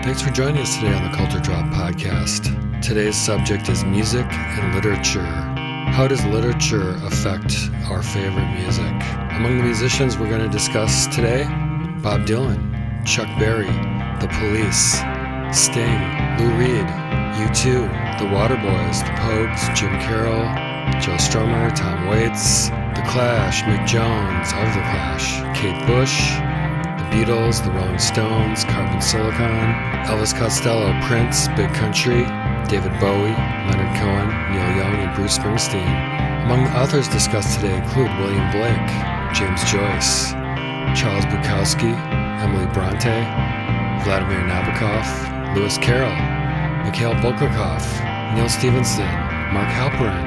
Thanks for joining us today on the Culture Drop podcast. Today's subject is music and literature. How does literature affect our favorite music? Among the musicians we're going to discuss today, Bob Dylan, Chuck Berry, The Police, Sting, Lou Reed, U2, The Waterboys, The Pogues, Jim Carroll, Joe Strummer, Tom Waits, The Clash, Mick Jones of The Clash, Kate Bush, The Beatles, The Rolling Stones, Carbon Silicon, Elvis Costello, Prince, Big Country, David Bowie, Leonard Cohen, Neal Young, and Bruce Springsteen. Among the authors discussed today include William Blake, James Joyce, Charles Bukowski, Emily Brontë, Vladimir Nabokov, Lewis Carroll, Mikhail Bulgakov, Neal Stephenson, Mark Halperin,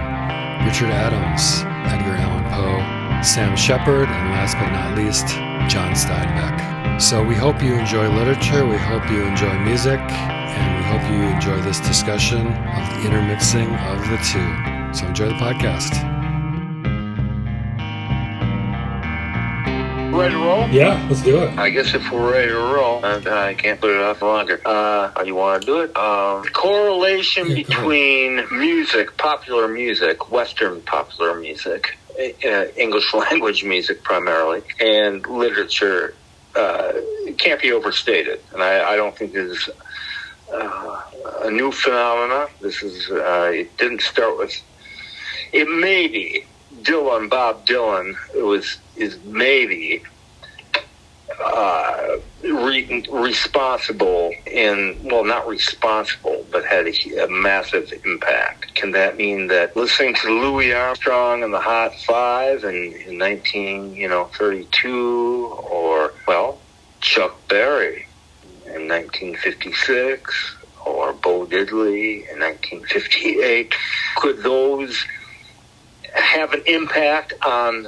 Richard Adams, Edgar Allan Poe, Sam Shepard, and last but not least, John Steinbeck. So we hope you enjoy literature, we hope you enjoy music, and we hope you enjoy this discussion of the intermixing of the two. So enjoy the podcast. Ready to roll? Yeah, let's do it. I guess if we're ready to roll, I can't put it off longer. How do you want to do it? Correlation between music, popular music, Western popular music, English language music primarily, and literature can't be overstated. And I don't think this is a new phenomena. This is it didn't start with. It may be Bob Dylan is maybe responsible not responsible, but had a massive impact. Can that mean that listening to Louis Armstrong and the Hot Five in 1932, or Chuck Berry in 1956, or Bo Diddley in 1958, could those have an impact on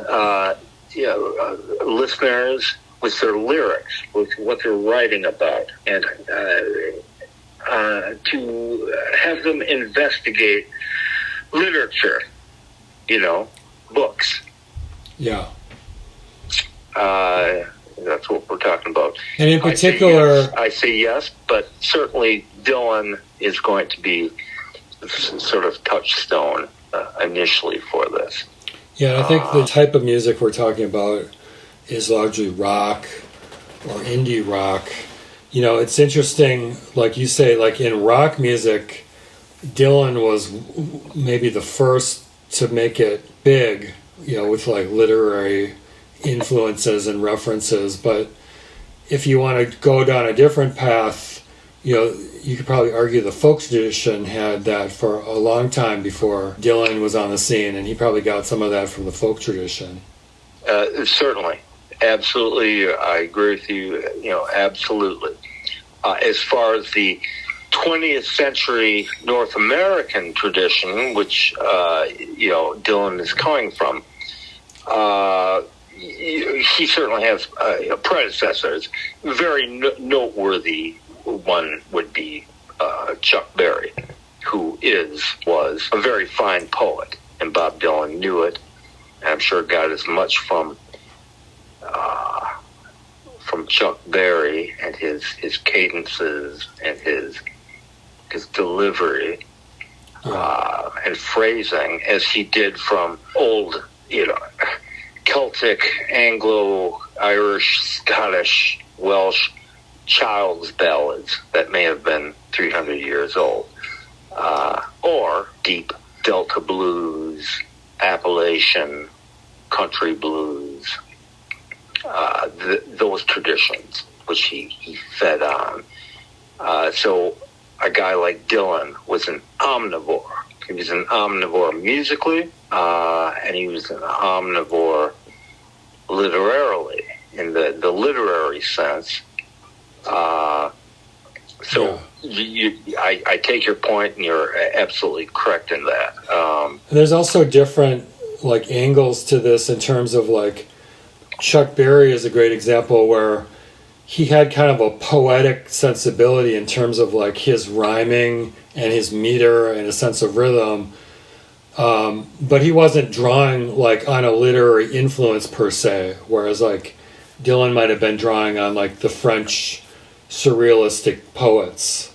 listeners with their lyrics, with what they're writing about, and to have them investigate literature, books. Yeah. That's what we're talking about. And in particular, I say yes, but certainly Dylan is going to be sort of touchstone initially for this. Yeah, I think the type of music we're talking about is largely rock or indie rock. It's interesting, like you say, like in rock music, Dylan was maybe the first to make it big, with like literary influences and references. But if you want to go down a different path, you could probably argue the folk tradition had that for a long time before Dylan was on the scene, and he probably got some of that from the folk tradition. Certainly. Absolutely. I agree with you, absolutely. As far as the 20th century North American tradition, which, Dylan is coming from, he certainly has predecessors. Very noteworthy one would be Chuck Berry, who was a very fine poet, and Bob Dylan knew it, and I'm sure got as much from Chuck Berry and his cadences and his delivery and phrasing as he did from old, Celtic, Anglo, Irish, Scottish, Welsh child's ballads that may have been 300 years old, or deep Delta blues, Appalachian country blues, those traditions which he fed on. So a guy like Dylan was an omnivore. He was an omnivore musically, and he was an omnivore literarily, in the literary sense. I take your point, and you're absolutely correct in that. There's also different angles to this in terms of Chuck Berry is a great example where he had kind of a poetic sensibility in terms of his rhyming and his meter and a sense of rhythm, but he wasn't drawing on a literary influence per se, whereas Dylan might have been drawing on the French surrealistic poets.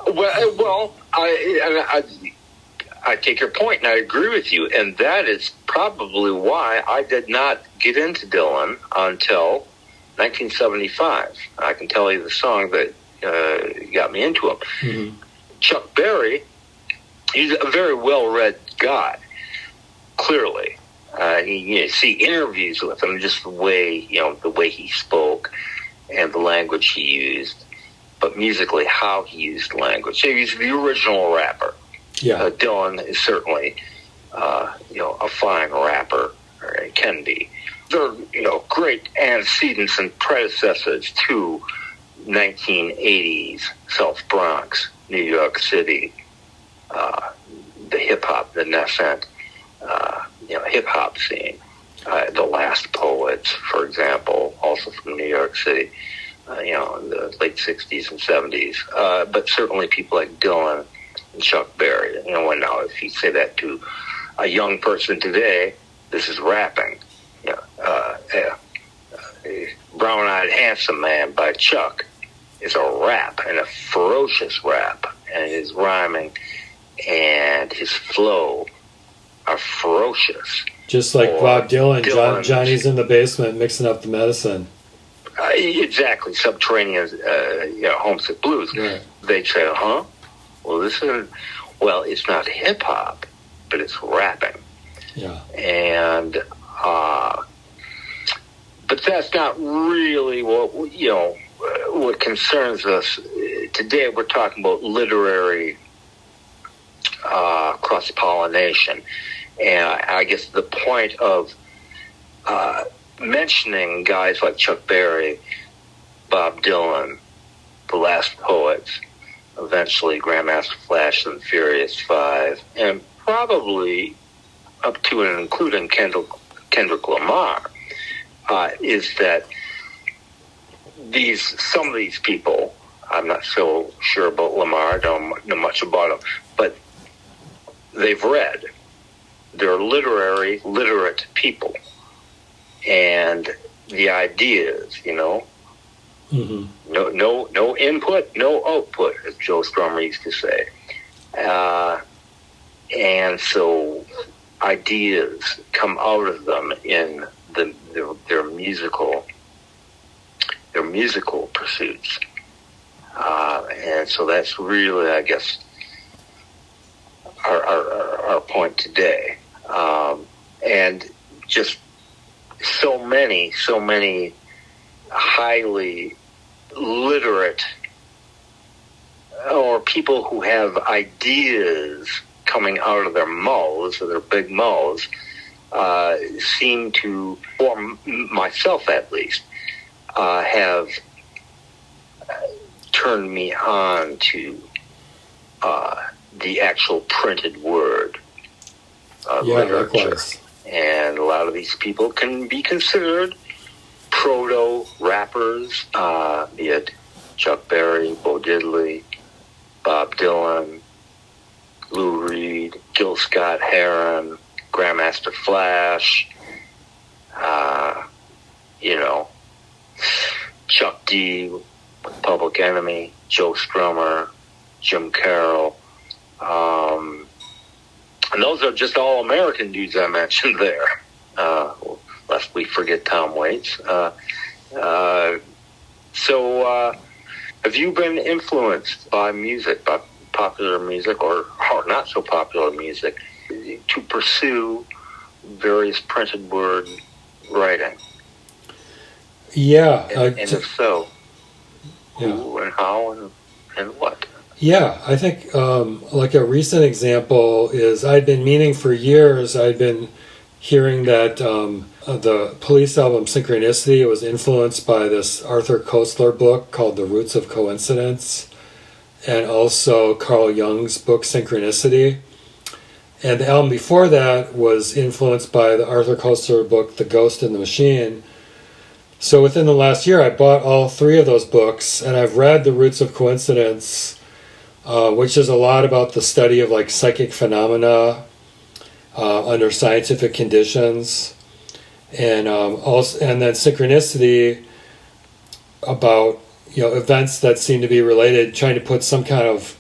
Well, I take your point, and I agree with you, and that is probably why I did not get into Dylan until 1975. I can tell you the song that got me into him. Mm-hmm. Chuck Berry, he's a very well-read guy, clearly. You see interviews with him, just the way he spoke and the language he used, but musically how he used language. So he's the original rapper. Yeah. Dylan is certainly, a fine rapper, or it can be. They're, great antecedents and predecessors to 1980s South Bronx, New York City, the hip-hop, the nascent, hip-hop scene. The Last Poets, for example, also from New York City, in the late 60s and 70s. But certainly people like Dylan and Chuck Berry. And now if you say that to a young person today, this is rapping. Brown-Eyed Handsome Man by Chuck is a rap, and a ferocious rap, and his rhyming and his flow are ferocious. Just like Bob Dylan, Johnny's in the basement mixing up the medicine. Exactly, Subterranean, Homesick Blues. Right. They'd say, well, it's not hip-hop, but it's rapping. Yeah. And, but that's not really what concerns us. Today we're talking about literary cross-pollination. And I guess the point of mentioning guys like Chuck Berry, Bob Dylan, The Last Poets, eventually Grandmaster Flash and Furious Five, and probably up to and including Kendrick Lamar, is that some of these people, I'm not so sure about Lamar, I don't know much about him, but they've read. They're literate people. And the ideas, mm-hmm. no input, no output, as Joe Strummer used to say. And so ideas come out of them in their musical pursuits. And so that's really, I guess, our point today. And just so many highly literate or people who have ideas coming out of their mouths, or their big mouths, seem to, or myself at least, have turned me on to the actual printed word literature. Likewise. And a lot of these people can be considered proto-rappers, be it Chuck Berry, Bo Diddley, Bob Dylan, Lou Reed, Gil Scott-Heron, Grandmaster Flash, Chuck D, Public Enemy, Joe Strummer, Jim Carroll. And those are just all American dudes I mentioned there, lest we forget Tom Waits. So have you been influenced by music, by popular music or not so popular music, to pursue various printed word writing? Yeah. And if so, who and how and what? Yeah, I think like a recent example is I'd been meaning for years, I'd been hearing that the Police album Synchronicity was influenced by this Arthur Koestler book called The Roots of Coincidence, and also Carl Jung's book Synchronicity. And the album before that was influenced by the Arthur Koestler book The Ghost in the Machine. So within the last year I bought all three of those books, and I've read The Roots of Coincidence, which is a lot about the study of like psychic phenomena under scientific conditions, and then Synchronicity about events that seem to be related, trying to put some kind of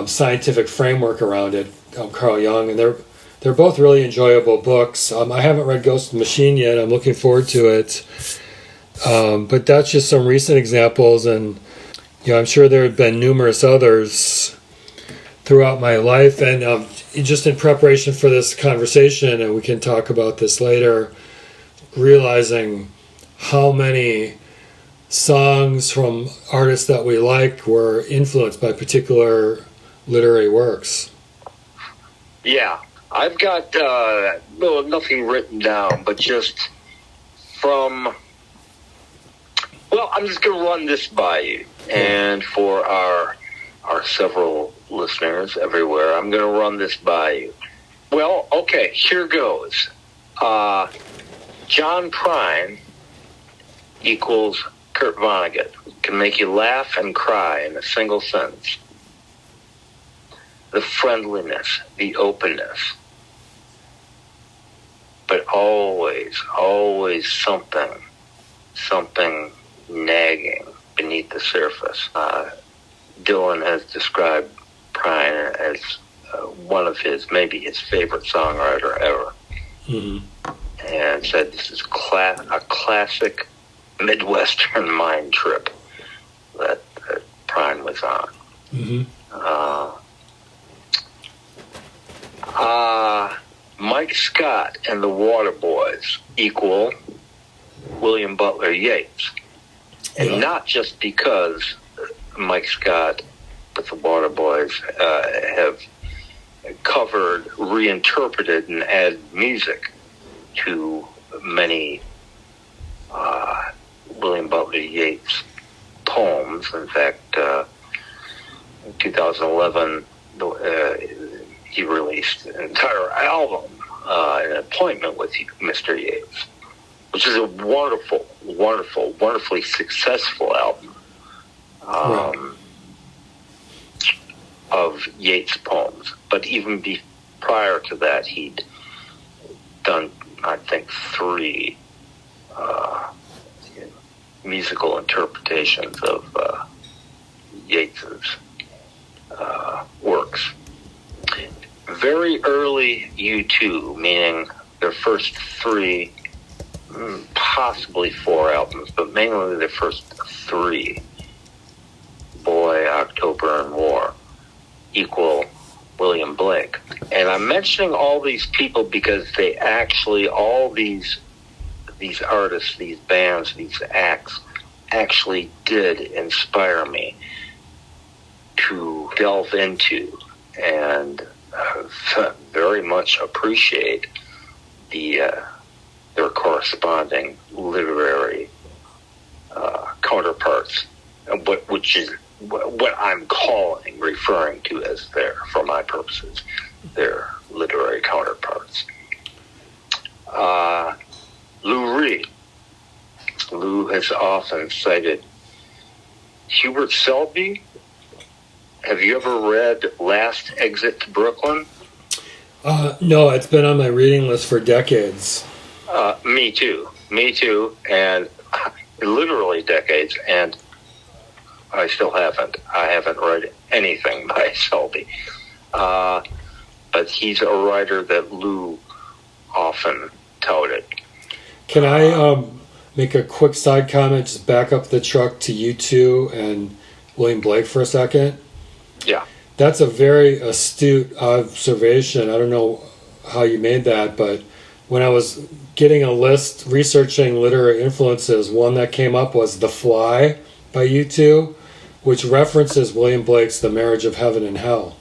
scientific framework around it. Carl Jung, and they're both really enjoyable books. I haven't read Ghost in the Machine yet. I'm looking forward to it. But that's just some recent examples, and I'm sure there have been numerous others throughout my life. And just in preparation for this conversation, and we can talk about this later, realizing how many songs from artists that we like were influenced by particular literary works. Yeah, I've got nothing written down, but just from... Well, I'm just going to run this by you. And for our several listeners everywhere, I'm going to run this by you. Well, okay, here goes. John Prine equals Kurt Vonnegut. Can make you laugh and cry in a single sentence. The friendliness, the openness. But always something nagging beneath the surface. Dylan has described Prine as one of maybe his favorite songwriter ever. Mm-hmm. And said this is a classic Midwestern mind trip that Prine was on. Mm-hmm. Mike Scott and the Waterboys equal William Butler Yeats. And not just because Mike Scott with the Waterboys have covered, reinterpreted, and added music to many William Butler Yeats poems. In fact, in 2011, he released an entire album, An Appointment with Mr. Yeats, which is a wonderfully successful album of Yeats poems. But even prior to that, he'd done, I think, 3 musical interpretations of Yeats's works. Very early U2, meaning their first 3, possibly 4 albums, but mainly their first 3, Boy, October, and War, equal William Blake. And I'm mentioning all these people because they actually, all these artists, these bands, these acts, actually did inspire me to delve into and very much appreciate their corresponding literary counterparts, which is what I'm referring to as for my purposes, their literary counterparts. Lou Reed. Lou has often cited Hubert Selby. Have you ever read Last Exit to Brooklyn? No, it's been on my reading list for decades. Me too, and literally decades, and I still haven't. I haven't read anything by Selby. But he's a writer that Lou often touted. Can I make a quick side comment, just back up the truck to U2 and William Blake for a second? Yeah. That's a very astute observation. I don't know how you made that, but when I was getting a list, researching literary influences, one that came up was The Fly by U2, which references William Blake's The Marriage of Heaven and Hell.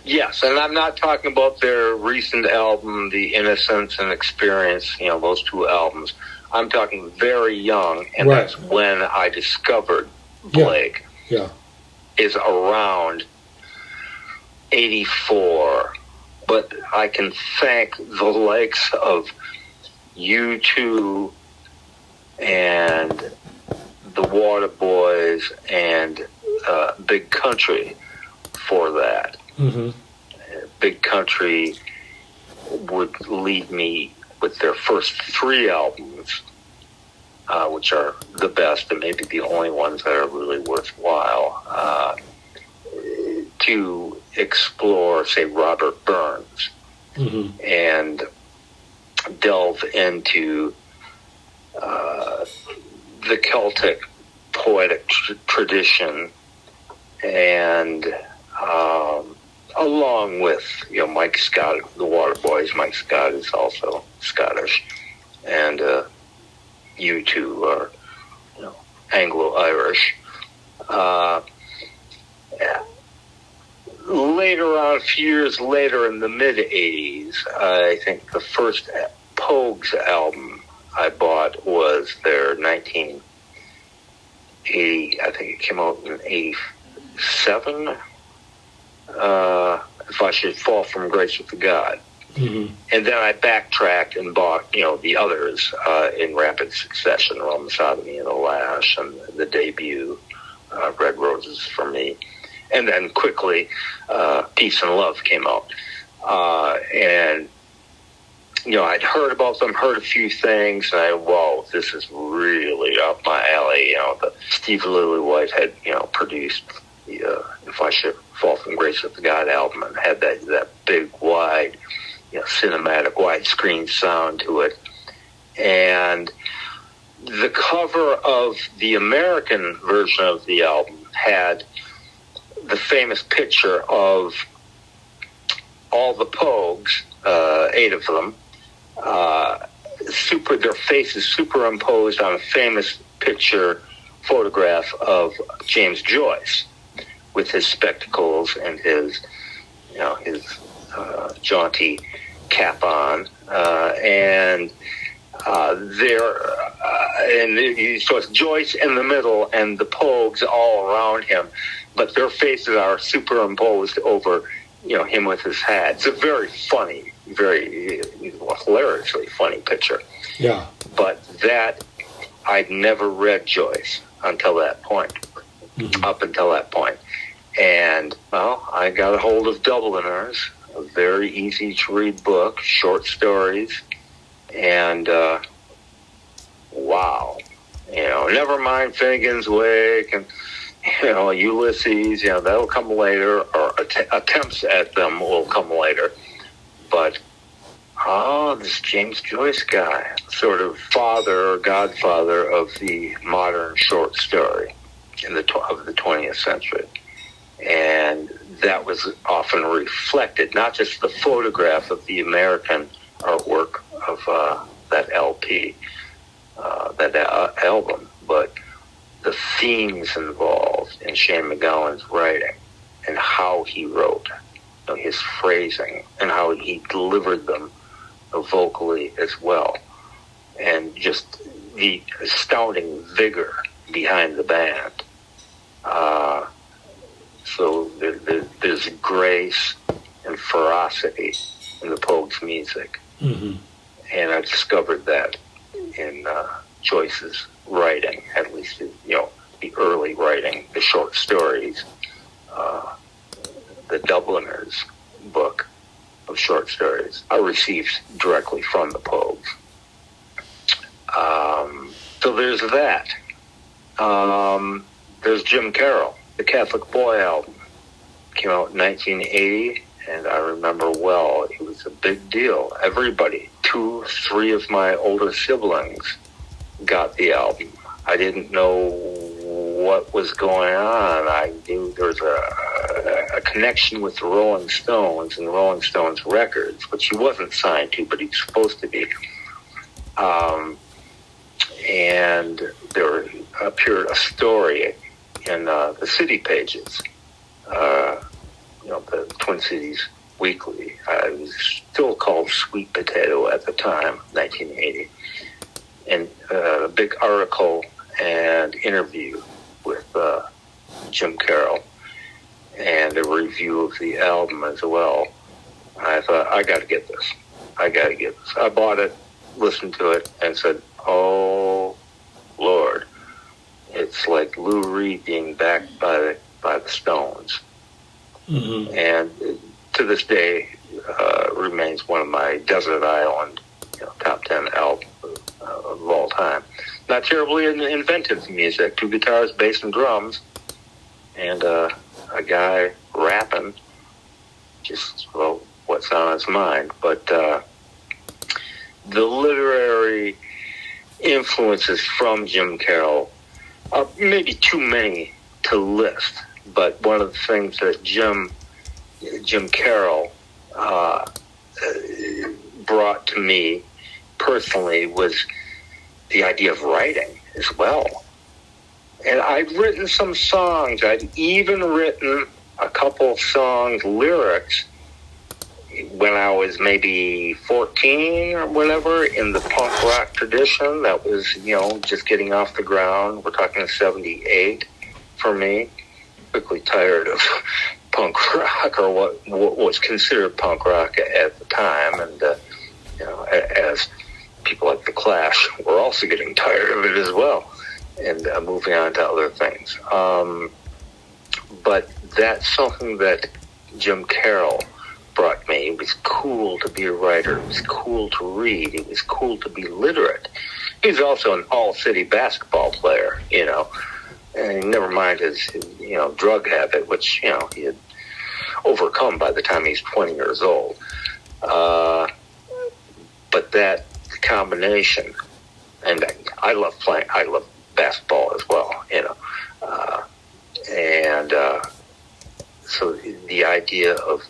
Yes, and I'm not talking about their recent album, The Innocence and Experience, those 2 albums. I'm talking very young, and right. That's when I discovered Blake. Yeah. Is around 84, but I can thank the likes of U2 and the Waterboys and Big Country for that. Mm-hmm. Big Country would lead me with their first 3 albums which are the best and maybe the only ones that are really worthwhile, to explore, say, Robert Burns, and delve into the Celtic poetic tradition, and along with, Mike Scott, the Waterboys. Mike Scott is also Scottish, and you two are, Anglo-Irish. Later on, a few years later, in the mid-'80s, I think the first Pogues album I bought was their 1980, I think it came out in 87, If I Should Fall From Grace with the God. And then I backtracked and bought, the others in rapid succession, Roma Sodomy and the Lash, and the debut, Red Roses for Me. And then quickly, Peace and Love came out. And, I'd heard about them, heard a few things, and whoa, this is really up my alley. The Steve Lillywhite had, produced the If I Should Fall From Grace with the God album, and had that big, wide, cinematic, widescreen sound to it. And the cover of the American version of the album had the famous picture of all the Pogues, 8 of them, their faces superimposed on a famous photograph of James Joyce with his spectacles and his jaunty cap on, and so it's Joyce in the middle and the Pogues all around him, but their faces are superimposed over, him with his hat. It's a very funny, very hilariously funny picture. Yeah. But I'd never read Joyce until that point, up until that point. And, I got a hold of Dubliners, a very easy to read book, short stories, and, wow. Never mind Finnegan's Wake and, Ulysses, that'll come later, or attempts at them will come later. But, this James Joyce guy, sort of father or godfather of the modern short story of the 20th century. And that was often reflected, not just the photograph of the American artwork of that LP, that album, but the themes involved in Shane MacGowan's writing and how he wrote, his phrasing, and how he delivered them vocally as well, and just the astounding vigor behind the band. So there's grace and ferocity in the Pogues' music, and I discovered that in Joyce's writing, at least the early writing, the short stories, the Dubliners book of short stories I received directly from the Pogues. So there's that. There's Jim Carroll, the Catholic Boy album. Came out in 1980, and I remember well, it was a big deal. Everybody, 2-3 of my older siblings got the album. I didn't know what was going on. I knew there was a connection with the Rolling Stones and the Rolling Stones records, which he wasn't signed to, but he was supposed to be. And there appeared a story in the City Pages, the Twin Cities Weekly. It was still called Sweet Potato at the time, 1980. And a big article and interview with Jim Carroll, and a review of the album as well. I thought, I got to get this. I bought it, listened to it, and said, oh, Lord, it's like Lou Reed being backed by the Stones. And to this day, remains one of my Desert Island top 10 albums of all time. not terribly inventive music. 2 guitars, bass, and drums, and a guy rapping. Just, well, what's on his mind. But the literary influences from Jim Carroll are maybe too many to list. But one of the things that Jim Carroll brought to me personally was the idea of writing as well. And I'd written some songs. I'd even written a couple songs, lyrics, when I was maybe 14 or whatever, in the punk rock tradition that was, just getting off the ground. We're talking 78 for me. Quickly tired of punk rock, or what was considered punk rock at the time. And, as people like The Clash were also getting tired of it as well, and moving on to other things. But that's something that Jim Carroll brought me. It was cool to be a writer. It was cool to read. It was cool to be literate. He was also an all-city basketball player, and never mind his drug habit, which, he had overcome by the time he's 20 years old. But that combination, and I love basketball as well, so the idea of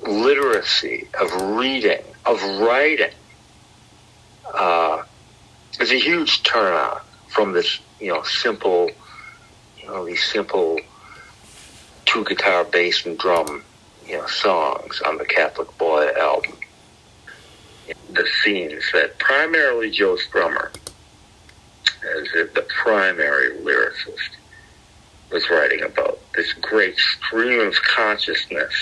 literacy, of reading, of writing, is a huge turn on from this, simple, these simple 2 guitar, bass, and drum, songs on the Catholic Boy album. The scenes that primarily Joe Strummer, as the primary lyricist, was writing about, this great stream of consciousness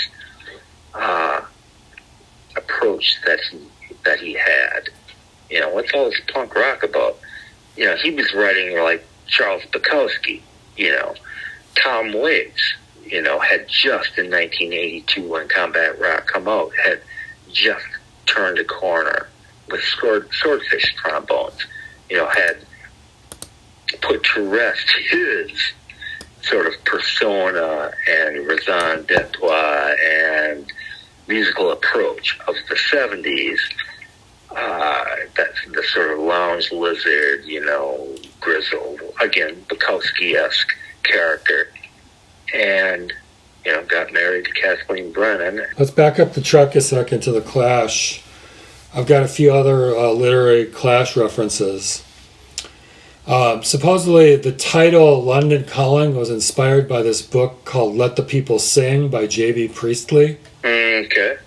approach that he had. What's all this punk rock about? He was writing like Charles Bukowski. Tom Waits, had just in 1982, when Combat Rock come out, had just turned a corner with swordfish trombones. Had put to rest his sort of persona and raison d'etre and musical approach of the 70s. That's the sort of lounge lizard, grizzled, again, Bukowski-esque character. And, got married to Kathleen Brennan. Let's back up the truck a second to the Clash. I've got a few other literary Clash references. Supposedly, the title London Calling was inspired by this book called Let the People Sing by J.B. Priestley. Okay.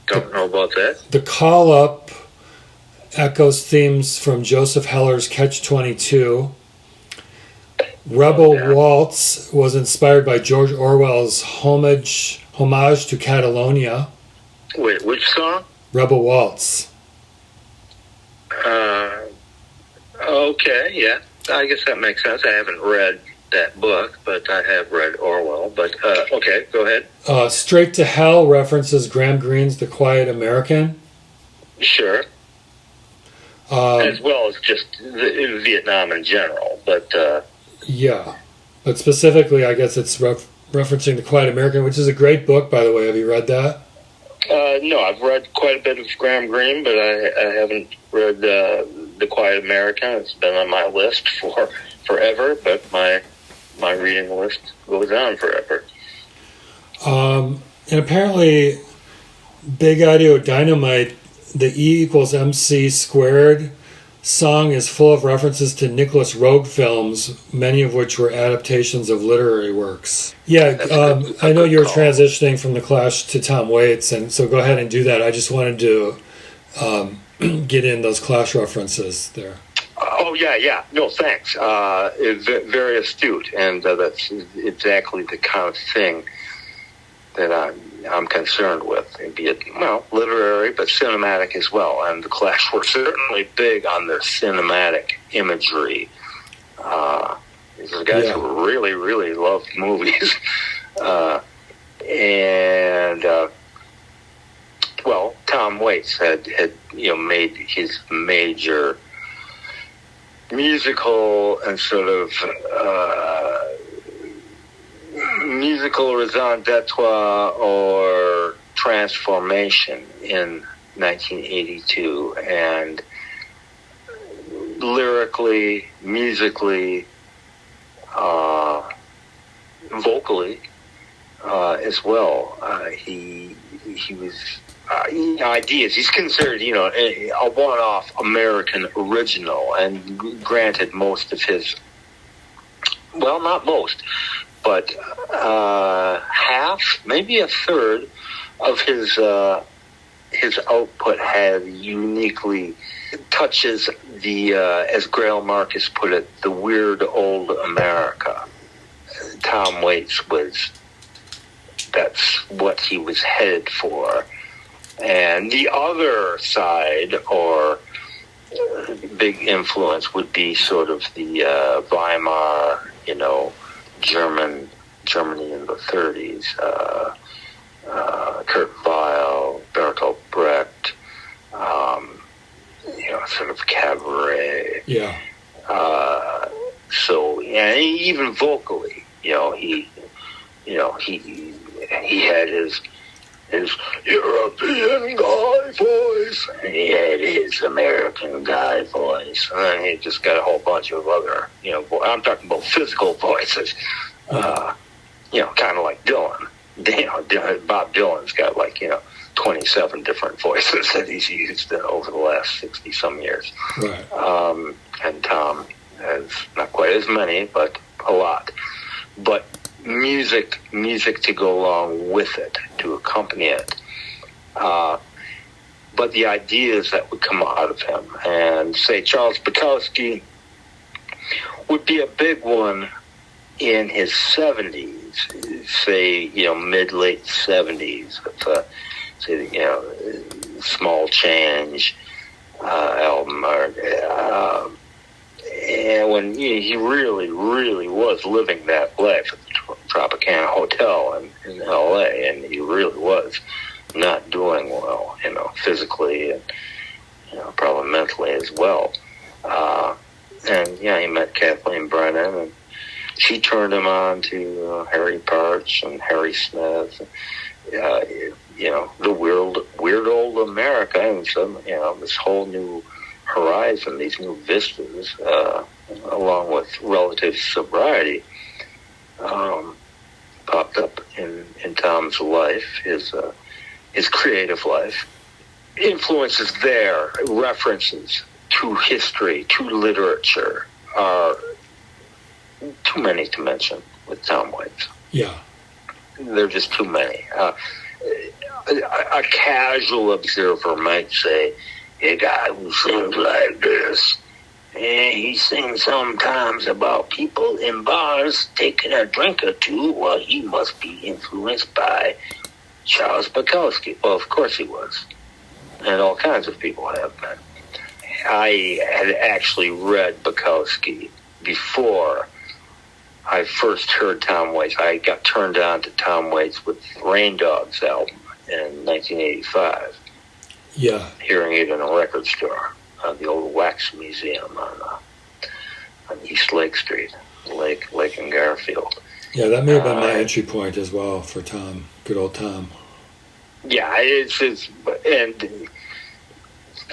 Don't know about that. The Call Up echoes themes from Joseph Heller's Catch-22. Rebel Waltz was inspired by George Orwell's Homage to Catalonia. Wait, which song? Rebel Waltz. Okay, yeah. I guess that makes sense. I haven't read that book, but I have read Orwell. But, okay, go ahead. Straight to Hell references Graham Greene's The Quiet American. Sure. As well as just Vietnam in general, but... Yeah, but specifically, I guess it's referencing The Quiet American, which is a great book, by the way. Have you read that? No, I've read quite a bit of Graham Greene, but I haven't read The Quiet American. It's been on my list for forever, but my reading list goes on forever. And apparently, Big Audio Dynamite, the E equals MC squared song is full of references to Nicholas Roeg films, many of which were adaptations of literary works. Yeah, I know you were transitioning from The Clash to Tom Waits, and so go ahead and do that. I just wanted to get in those Clash references there. Oh, yeah. No, thanks. It's very astute, and that's exactly the kind of thing that I'm concerned with, be it, literary, but cinematic as well. And the Clash were certainly big on their cinematic imagery. These are guys who really, really loved movies. Tom Waits had made his major musical and sort of musical raison d'etre or transformation in 1982, and lyrically, musically, vocally as well. He was ideas. He's considered, a one-off American original, and granted, most of his, well, not most, but half, maybe a third of his output had uniquely touches the, as Grail Marcus put it, the weird old America. Tom Waits that's what he was headed for. And the other side, or big influence, would be sort of the Weimar, Germany in the 30s, Kurt Weill, Bertolt Brecht, sort of cabaret. Yeah. Even vocally, he had his European guy voice, and he had his American guy voice, and then he just got a whole bunch of other, I'm talking about physical voices, kind of like Dylan. Bob Dylan's got 27 different voices that he's used over the last 60-some years. Right. And Tom has not quite as many, but a lot. But music to go along with it, to accompany it. But the ideas that would come out of him, and say Charles Bukowski would be a big one in his 70s, say, mid-late 70s, with, Small Change album, and when he really, really was living that life at the Tropicana Hotel in L.A., and he really was not doing well, physically and, probably mentally as well. He met Kathleen Brennan, and she turned him on to Harry Parch and Harry Smith, the weird old America, and some, this whole new horizon, these new vistas, along with relative sobriety, popped up in Tom's life, his creative life. Influences there, references to history, to literature, are too many to mention with Tom Waits. Yeah. There are just too many. A casual observer might say, a guy who sings like this, and he sings sometimes about people in bars taking a drink or two, well, he must be influenced by Charles Bukowski. Well, of course he was. And all kinds of people have been. I had actually read Bukowski before I first heard Tom Waits. I got turned on to Tom Waits with Rain Dogs album in 1985. Yeah. Hearing it in a record store, the old Wax Museum on East Lake Street, Lake and Garfield. Yeah, that may have been my entry point as well for Tom. Good old Tom. Yeah, and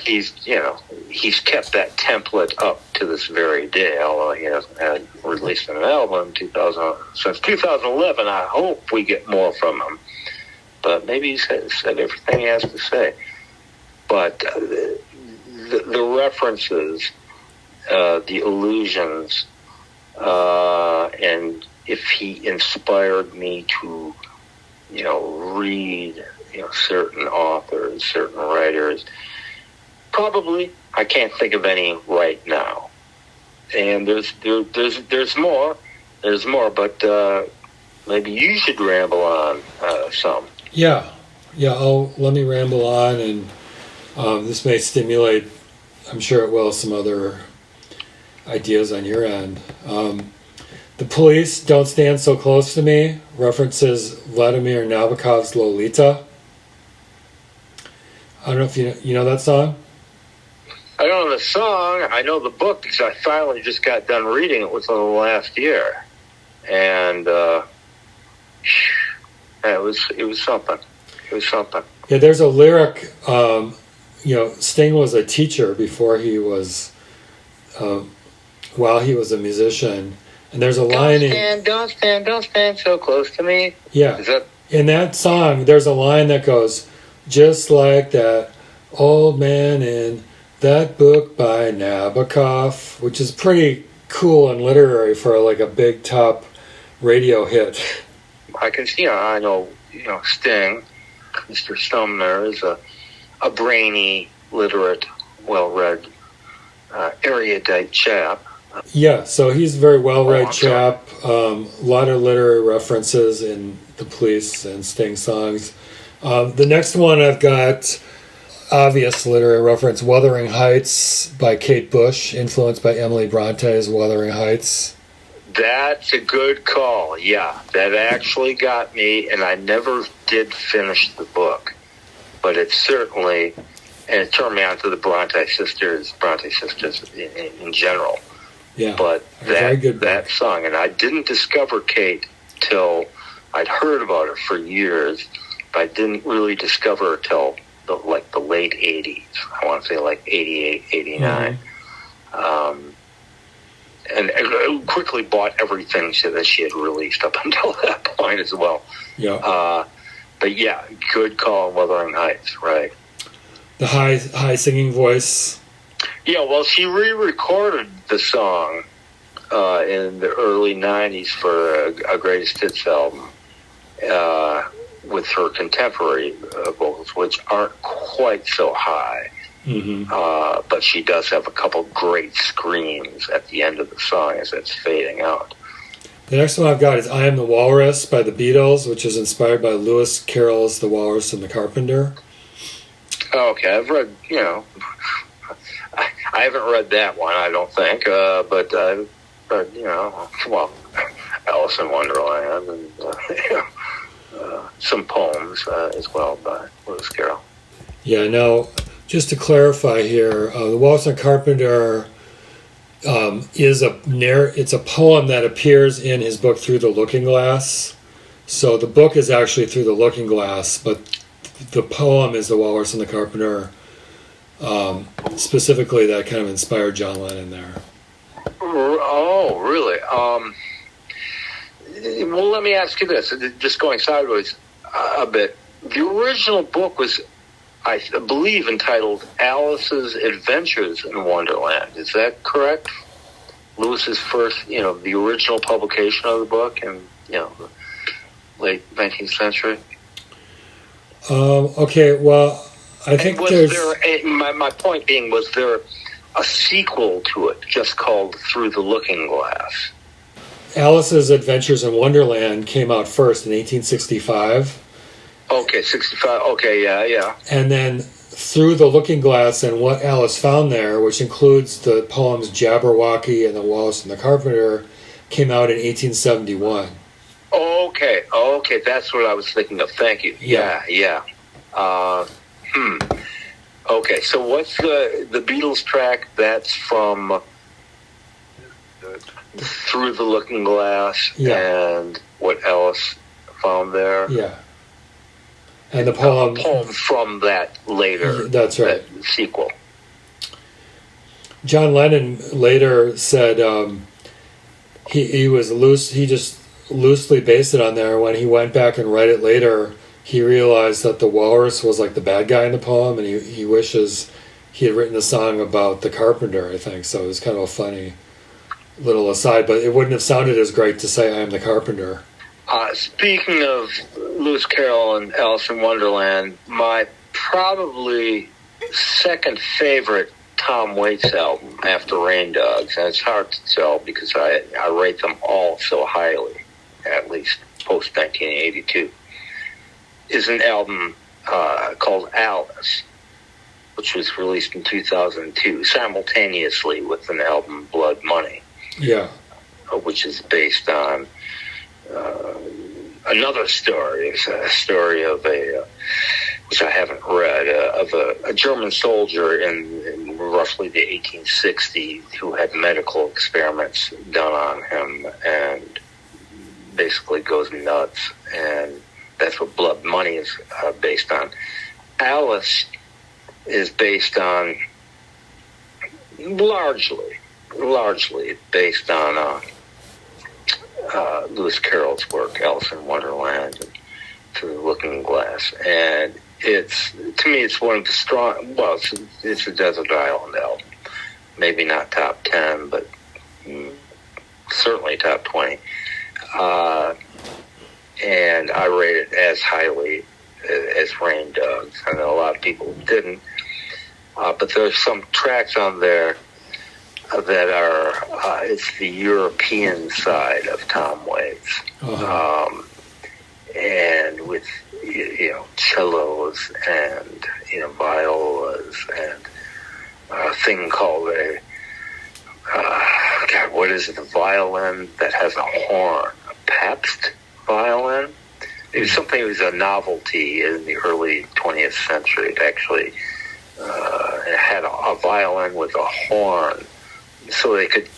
he's kept that template up to this very day, although he hasn't had released an album since 2011. I hope we get more from him, but maybe he's said everything he has to say. But the references, the allusions, and if he inspired me to, read, certain authors, certain writers, probably I can't think of any right now. And there's more, but maybe you should ramble on some. Yeah. Let me ramble on, and this may stimulate, I'm sure it will, some other ideas on your end. The Police, Don't Stand So Close to Me, references Vladimir Nabokov's Lolita. I don't know if you know that song? I don't know the song. I know the book because I finally just got done reading it within the last year, and it was something. It was something. Yeah, there's a lyric. Sting was a teacher before he was, while he was a musician, and there's a line don't stand so close to me. Yeah, in that song, there's a line that goes, "Just like that old man in that book by Nabokov," which is pretty cool and literary for like a big top radio hit. I can see. I know. Sting, Mr. Sumner, is a brainy, literate, well-read, erudite chap. Yeah, so he's a very well-read chap. A lot of literary references in the Police and Sting songs. The next one I've got, obvious literary reference, Wuthering Heights by Kate Bush, influenced by Emily Bronte's Wuthering Heights. That's a good call, yeah. That actually got me, and I never did finish the book. But it certainly, and it turned me on to the Brontë sisters in general. Yeah, but that song, and I didn't discover Kate till I'd heard about her for years, but I didn't really discover her till the late 80s. I want to say like 88, 89. Mm-hmm. And I quickly bought everything that she had released up until that point as well. Yeah. But yeah, good call on Wuthering Heights, right. The high singing voice. Yeah, well, she re-recorded the song in the early 90s for a Greatest Hits album with her contemporary vocals, which aren't quite so high. Mm-hmm. But she does have a couple great screams at the end of the song as it's fading out. The next one I've got is I Am the Walrus by the Beatles, which is inspired by Lewis Carroll's The Walrus and the Carpenter. Okay, I've read, I haven't read that one, I don't think, but I've read, Alice in Wonderland and some poems as well by Lewis Carroll. Yeah, now, just to clarify here, The Walrus and the Carpenter it's a poem that appears in his book Through the Looking Glass. So the book is actually Through the Looking Glass, but the poem is The Walrus and the Carpenter. Specifically, that kind of inspired John Lennon there. Oh, really? Well, let me ask you this, just going sideways a bit. The original book was, I believe, entitled Alice's Adventures in Wonderland. Is that correct? Lewis's first, the original publication of the book in, the late 19th century. Okay, well, I think my point being, was there a sequel to it just called Through the Looking Glass? Alice's Adventures in Wonderland came out first in 1865. Okay, 65. Okay, yeah. And then Through the Looking Glass and What Alice Found There, which includes the poems Jabberwocky and The Walrus and the Carpenter, came out in 1871. Okay, that's what I was thinking of. Thank you. Yeah. Okay, so what's the Beatles track that's from Through the Looking Glass and What Alice Found There? Yeah. And the poem from that later. That's right. That sequel. John Lennon later said he was loose. He just loosely based it on there. When he went back and read it later, he realized that the walrus was like the bad guy in the poem, and he wishes he had written a song about the Carpenter, I think. So it was kind of a funny little aside, but it wouldn't have sounded as great to say I am the Carpenter. Speaking of Lewis Carroll and Alice in Wonderland, my probably second favorite Tom Waits album after Rain Dogs, and it's hard to tell because I rate them all so highly, at least post-1982, is an album called Alice, which was released in 2002, simultaneously with an album, Blood Money. Yeah. Which is based on another story. It's a story of which I haven't read, of a German soldier in roughly the 1860s, who had medical experiments done on him and basically goes nuts. And that's what Blood Money is based on. Alice is based on largely based on Lewis Carroll's work, Alice in Wonderland and Through the Looking Glass. And it's, to me, it's one of the strong, well, it's a Desert Island album. Maybe not top 10, but certainly top 20. And I rate it as highly as Rain does. I know a lot of people didn't. But there's some tracks on there that are, it's the European side of Tom Waits. Uh-huh. And with, cellos and, violas and a thing called what is it, a violin that has a horn, a Pabst violin? It was something that was a novelty in the early 20th century. It actually it had a violin with a horn, so they could,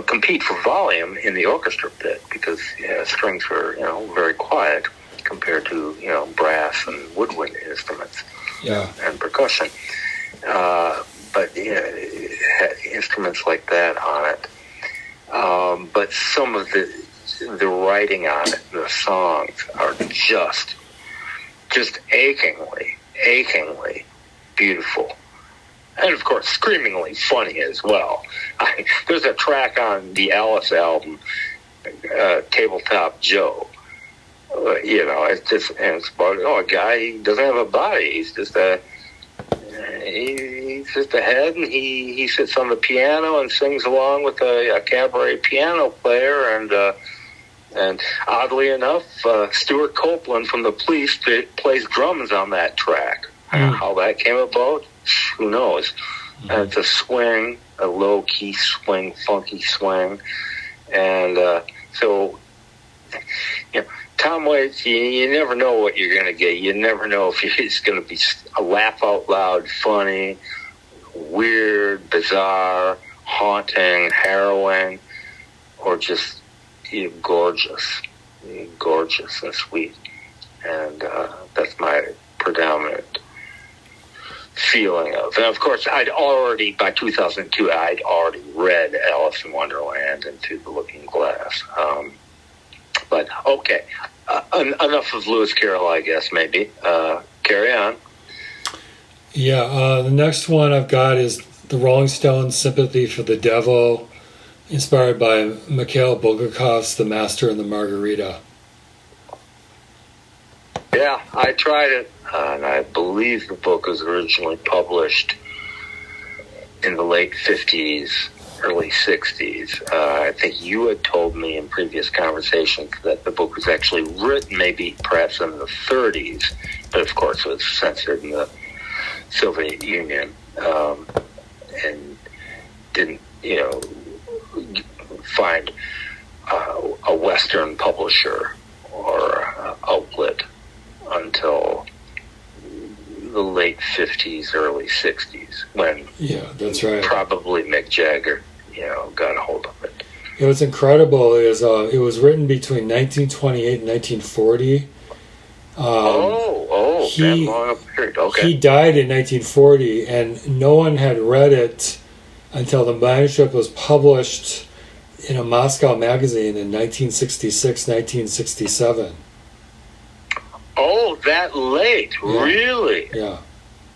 compete for volume in the orchestra pit, because strings were, very quiet compared to, brass and woodwind instruments and percussion. But it had instruments like that on it. But some of the writing on it, the songs, are just achingly beautiful. And, of course, screamingly funny as well. There's a track on the Alice album, Tabletop Joe. It's just, and it's about, a guy, he doesn't have a body. He's just he's just a head, and he sits on the piano and sings along with a cabaret piano player, and oddly enough, Stuart Copeland from the Police plays drums on that track. How that came about, who knows? And it's a swing, a low-key swing, funky swing. And so, Tom Waits, you never know what you're going to get. You never know if it's going to be a laugh-out-loud, funny, weird, bizarre, haunting, harrowing, or just gorgeous and sweet. And that's my predominant feeling of. And of course, by 2002, I'd already read Alice in Wonderland and Through the Looking Glass. But okay, enough of Lewis Carroll, I guess, maybe. Carry on. Yeah, the next one I've got is the Rolling Stones' Sympathy for the Devil, inspired by Mikhail Bulgakov's The Master and the Margarita. Yeah, I tried it, and I believe the book was originally published in the late 50s, early 60s. I think you had told me in previous conversations that the book was actually written perhaps in the 30s, but of course it was censored in the Soviet Union, and didn't, find a Western publisher or outlet until the late 50s, early 60s, when that's right. Probably Mick Jagger, got a hold of it. What's incredible is it was written between 1928 and 1940. That long a period. Okay. He died in 1940, and no one had read it until the manuscript was published in a Moscow magazine in 1966, 1967. Oh, that late? Yeah. Really? Yeah.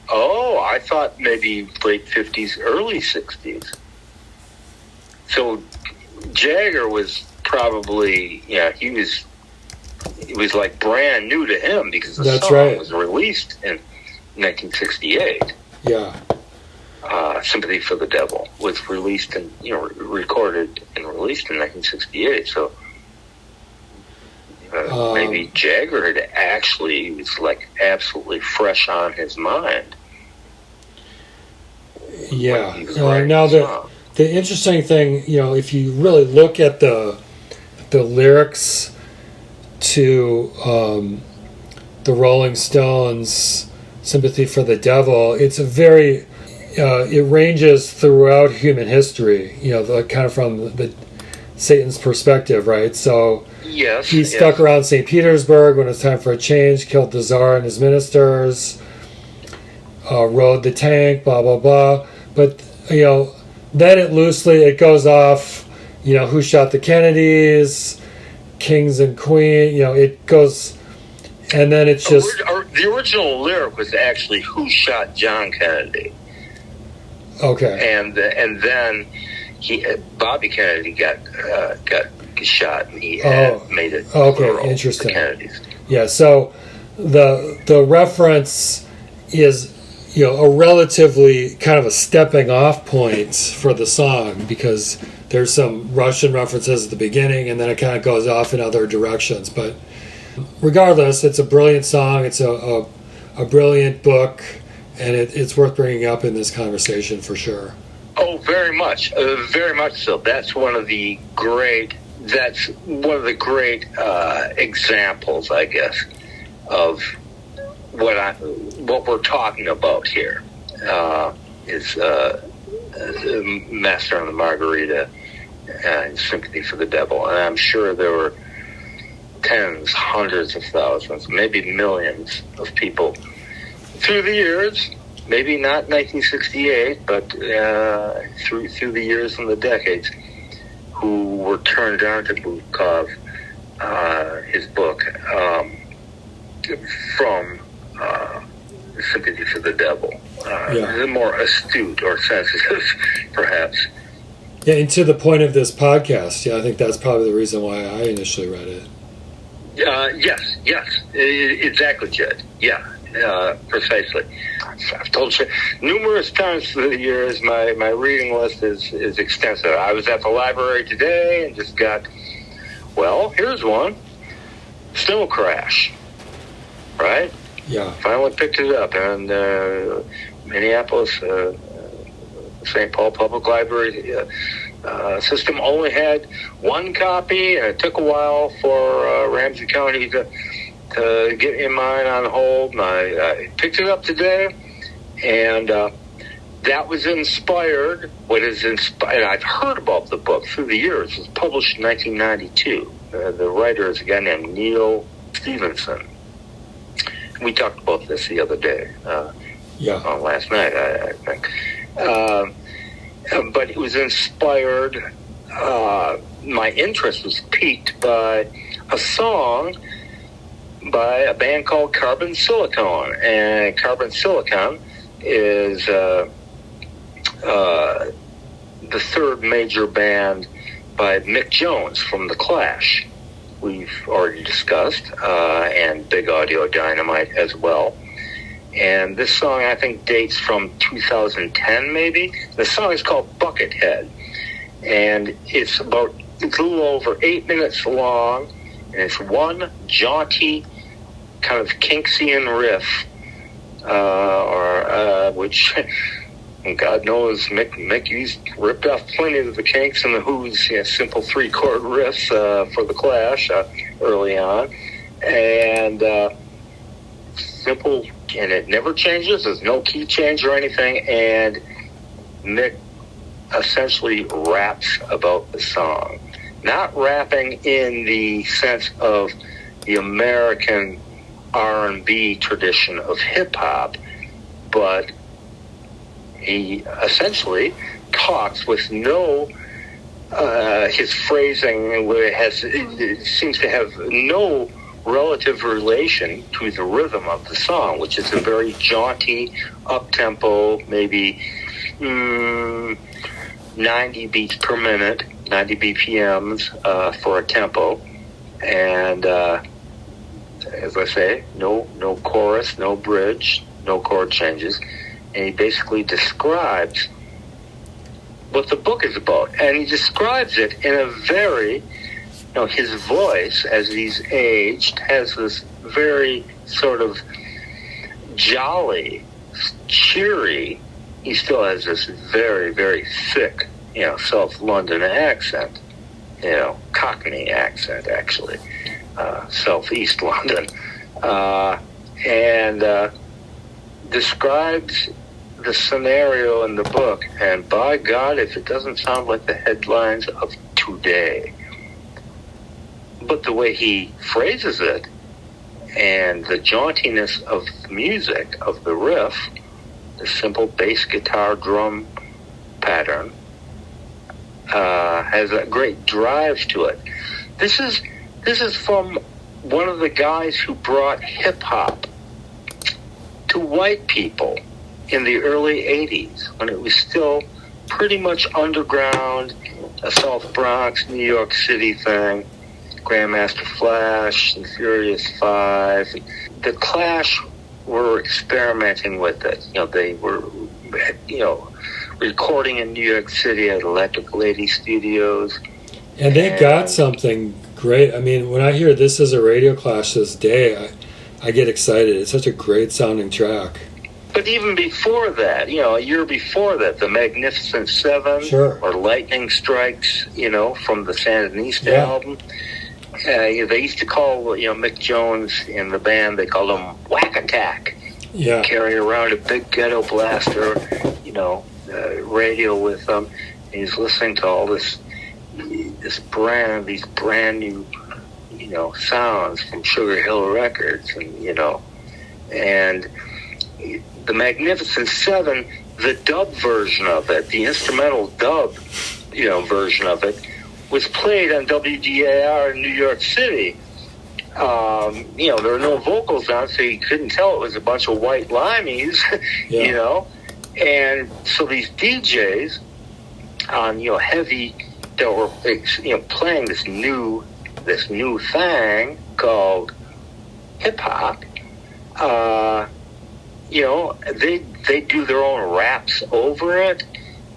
Oh, I thought maybe late 50s, early 60s. So Jagger was probably, it was like brand new to him, because the song was released in 1968. Yeah. Sympathy for the Devil was released and, recorded and released in 1968. So maybe Jagger had actually was like absolutely fresh on his mind. Yeah. Now the interesting thing, if you really look at the lyrics to the Rolling Stones' Sympathy for the Devil, it's a very it ranges throughout human history, kind of from the Satan's perspective, right? So yes, he stuck around St. Petersburg when it was time for a change, killed the Tsar and his ministers, rode the tank, blah, blah, blah. But, then it goes off, who shot the Kennedys, kings and queen, it goes, and then it's just... The original lyric was actually who shot John Kennedy. Okay. And then Bobby Kennedy got shot, and he made it plural, interesting. The Kennedys. Yeah, so the reference is a relatively kind of a stepping off point for the song, because there's some Russian references at the beginning and then it kind of goes off in other directions. But regardless, it's a brilliant song, it's a brilliant book, and it's worth bringing up in this conversation for sure. Oh, very much so. That's one of the great examples, I guess, of what we're talking about here. Is Master and the Margarita and Sympathy for the Devil. And I'm sure there were tens, hundreds of thousands, maybe millions of people through the years, maybe not 1968, but through the years and the decades, who were turned on to Bukowski, his book, from Sympathy for the Devil. The more astute or sensitive, perhaps. Yeah, and to the point of this podcast, I think that's probably the reason why I initially read it. Yes, exactly, Jed. Yeah, precisely. I've told you numerous times through the years, my reading list is extensive. I was at the library today and just got, here's one, Snow Crash, right? Yeah. Finally picked it up, and Minneapolis, St. Paul Public Library system only had one copy, and it took a while for Ramsey County to get in mine on hold. And I picked it up today, and that was inspired. I've heard about the book through the years. It was published in 1992. The writer is a guy named Neal Stephenson. We talked about this the other day. Last night, I think. But it was inspired. My interest was piqued by a song by a band called Carbon Silicon, and Carbon Silicon is the third major band by Mick Jones from The Clash. We've already discussed, and Big Audio Dynamite as well. And this song, I think, dates from 2010, maybe. The song is called Buckethead, and it's a little over 8 minutes long, and it's one jaunty, kind of Kinksian riff, which God knows Mick used, ripped off plenty of the Kinks and the Who's simple 3-chord riffs for the Clash early on, and simple, and it never changes. There's no key change or anything, and Mick essentially raps about the song, not rapping in the sense of the American R&B tradition of hip-hop, but he essentially talks with no, his phrasing it seems to have no relative relation to the rhythm of the song, which is a very jaunty, up-tempo, maybe 90 beats per minute, 90 BPMs for a tempo, and as I say, no chorus, no bridge, no chord changes, and he basically describes what the book is about, and he describes it in a very, his voice, as he's aged, has this very sort of jolly, cheery, he still has this very, very thick, South London accent, Cockney accent, actually, Southeast London, and describes the scenario in the book, and by God, if it doesn't sound like the headlines of today. But the way he phrases it, and the jauntiness of the music, of the riff, the simple bass guitar drum pattern, has a great drive to it. This is from one of the guys who brought hip-hop to white people in the early 80s, when it was still pretty much underground, a South Bronx, New York City thing, Grandmaster Flash and Furious Five. The Clash were experimenting with it. They were, recording in New York City at Electric Lady Studios. And they got something great. I mean, when I hear This Is a Radio Clash this day, I get excited. It's such a great sounding track. But even before that, a year before that, the Magnificent Seven, sure, or Lightning Strikes, from the Sandinista album. They used to call, Mick Jones in the band, they called him Whack Attack. Yeah. Carrying around a big ghetto blaster, radio with him. And he's listening to all these brand new, sounds from Sugar Hill Records, and the Magnificent Seven, the dub version of it, the instrumental dub, version of it, was played on WDAR in New York City. There were no vocals on, so you couldn't tell it was a bunch of white limeys, And so these DJs on, heavy, that were, playing this new thing called hip hop. They do their own raps over it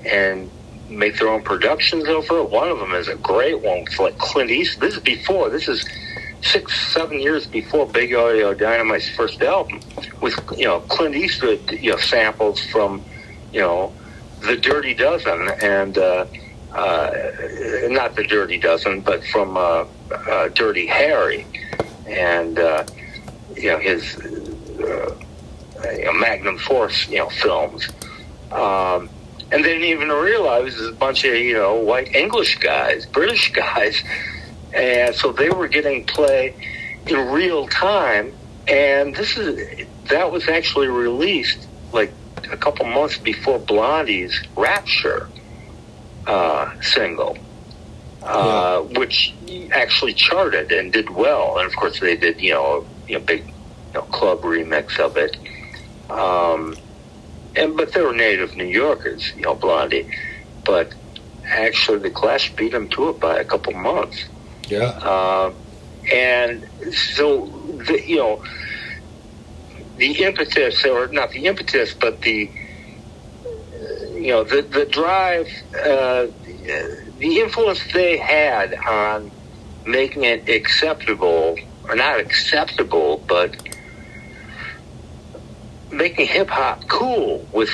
and make their own productions over it. One of them is a great one. It's like Clint Eastwood. This is 6-7 years before Big Audio Dynamite's first album, with Clint Eastwood samples from The Dirty Dozen and not The Dirty Dozen, but from Dirty Harry and his Magnum Force films. And they didn't even realize it was a bunch of, white English guys, British guys. And so they were getting play in real time. And that was actually released like a couple months before Blondie's Rapture single, which actually charted and did well. And of course they did, big club remix of it. But they were native New Yorkers, Blondie. But actually, the Clash beat them to it by a couple months. Yeah. And so, the impetus, or not the impetus, but the drive, the influence they had on making it acceptable, or not acceptable, but making hip hop cool with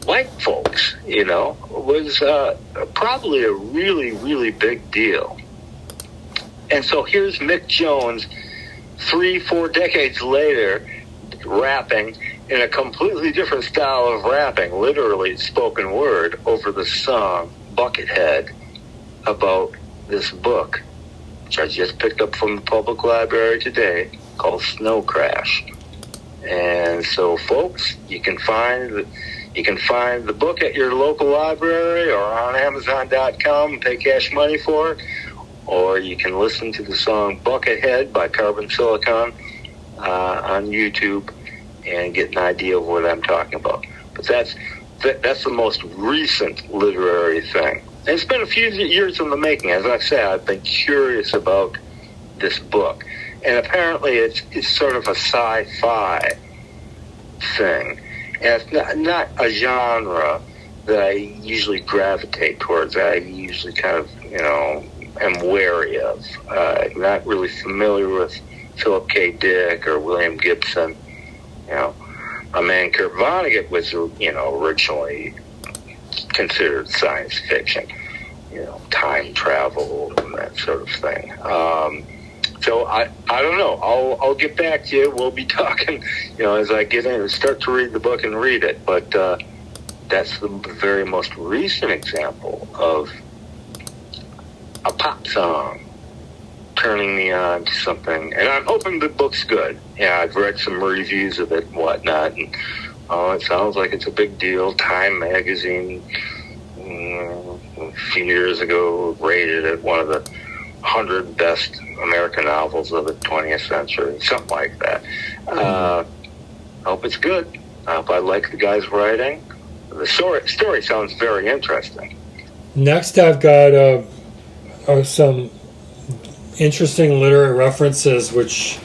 white folks, was probably a really, really big deal. And so here's Mick Jones 3-4 decades later rapping in a completely different style of rapping, literally spoken word, over the song Buckethead, about this book, which I just picked up from the public library today, called Snow Crash. And so, folks, you can find the book at your local library or on Amazon.com and pay cash money for it, or you can listen to the song Buckethead by Carbon Silicon on YouTube and get an idea of what I'm talking about. But that's the most recent literary thing. And it's been a few years in the making. As I say, I've been curious about this book. And apparently it's sort of a sci-fi thing. And it's not a genre that I usually gravitate towards. I usually kind of, am wary of. Not really familiar with Philip K. Dick or William Gibson. My man Kurt Vonnegut was, originally considered science fiction. Time travel and that sort of thing. So I don't know. I'll get back to you. We'll be talking, as I get in and start to read the book and read it. But that's the very most recent example of a pop song turning me on to something. And I'm hoping the book's good. Yeah, I've read some reviews of it and whatnot, and it sounds like it's a big deal. Time magazine, a few years ago, rated it one of the 100 best American novels of the 20th century, something like that. I hope it's good. I hope I like the guy's writing. The story sounds very interesting. Next, I've got some interesting literary references which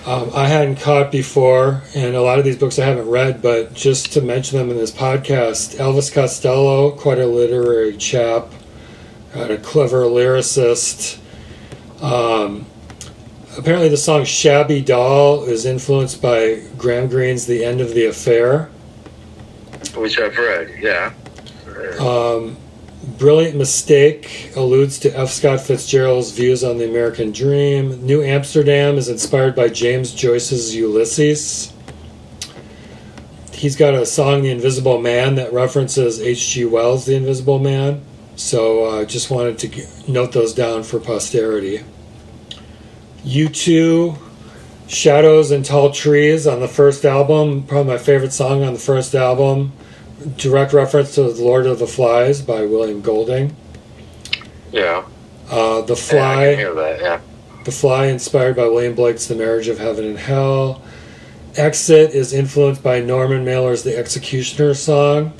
I hadn't caught before, and a lot of these books I haven't read, but just to mention them in this podcast. Elvis Costello, quite a literary chap, a clever lyricist. Apparently the song Shabby Doll is influenced by Graham Greene's The End of the Affair, which I've read, yeah. Brilliant Mistake alludes to F. Scott Fitzgerald's views on the American dream. New Amsterdam is inspired by James Joyce's Ulysses. He's got a song, The Invisible Man, that references H.G. Wells' The Invisible Man. So just wanted to note those down for posterity. U2, Shadows and Tall Trees on the first album, probably my favorite song on the first album. Direct reference to The Lord of the Flies by William Golding. Yeah. The Fly. Yeah, I can hear that, yeah. The Fly, inspired by William Blake's The Marriage of Heaven and Hell. Exit is influenced by Norman Mailer's The Executioner song.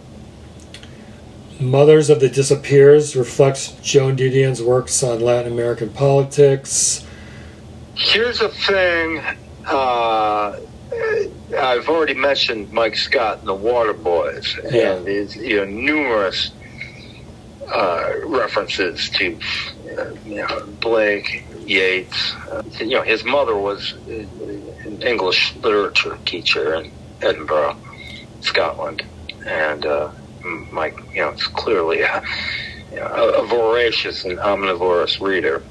Mothers of the Disappears reflects Joan Didion's works on Latin American politics. Here's a thing. I've already mentioned Mike Scott and the Waterboys, and his numerous references to Blake, Yeats. His mother was an English literature teacher in Edinburgh, Scotland, and Mike, it's clearly a voracious and omnivorous reader.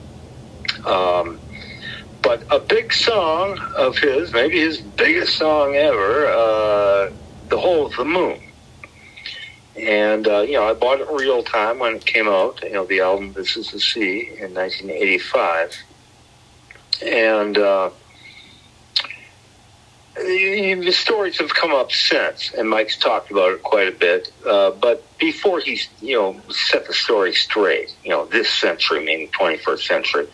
But a big song of his, maybe his biggest song ever, The Hole of the Moon. And, I bought it in real time when it came out, the album This Is the Sea in 1985. And the stories have come up since, and Mike's talked about it quite a bit. But before he, set the story straight, this century, meaning 21st century,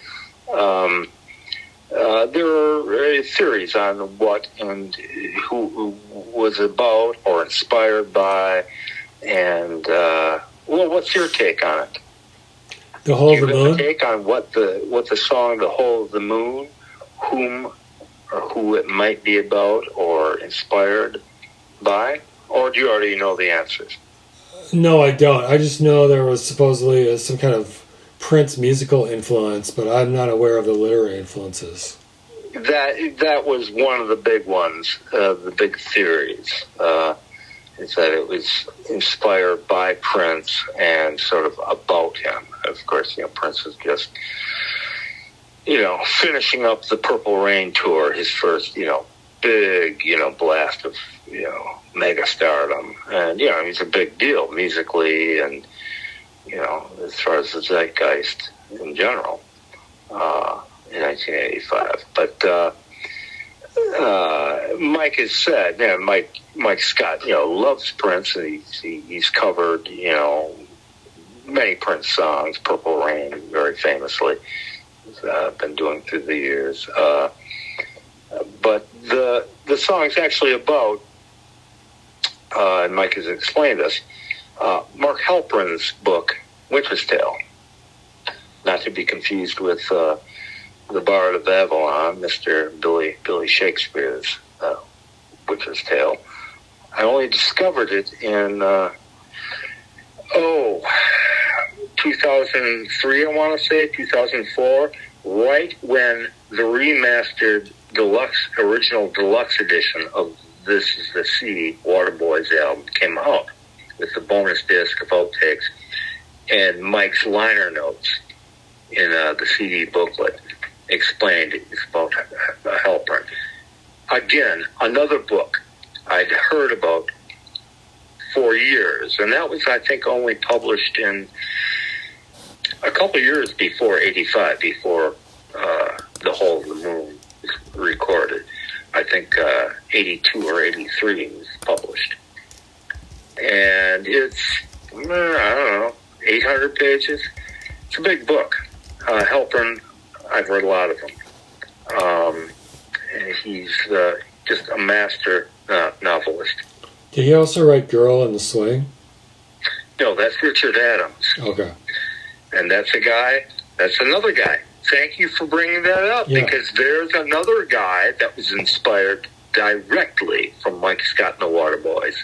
there are theories on what and who was about or inspired by, and what's your take on it? The Hole of the Moon? Your take on what the song "The Hole of the Moon," whom or who it might be about or inspired by, or do you already know the answers? No, I don't. I just know there was supposedly some kind of Prince musical influence, but I'm not aware of the literary influences. That was one of the big ones, the big theories, is that it was inspired by Prince and sort of about him. Of course, Prince is just, finishing up the Purple Rain tour, his first, big, blast of, mega stardom. And, he's a big deal musically and, as far as the zeitgeist in general, in 1985. But Mike has said, Mike Scott, loves Prince, and he's covered, many Prince songs, Purple Rain, very famously. He's been doing through the years. But the song's actually about, and Mike has explained this, Mark Halperin's book, Winter's Tale. Not to be confused with the Bard of Avalon, Mr. Billy Shakespeare's Winter's Tale. I only discovered it in 2003, I want to say, 2004, right when the remastered original deluxe edition of This Is the Sea Waterboys album came out, with the bonus disc of outtakes and Mike's liner notes in the CD booklet. explained it's about a helper. Again, another book I'd heard about for years, and that was, I think, only published in a couple years before 85, before The Hole in the Moon was recorded. I think 82 or 83 was published. And it's, I don't know, 800 pages. It's a big book. Halpern, I've read a lot of them. And he's just a master novelist. Did he also write Girl in the Swing? No, that's Richard Adams. Okay. And that's another guy. Thank you for bringing that up, because there's another guy that was inspired directly from Mike Scott and the Waterboys.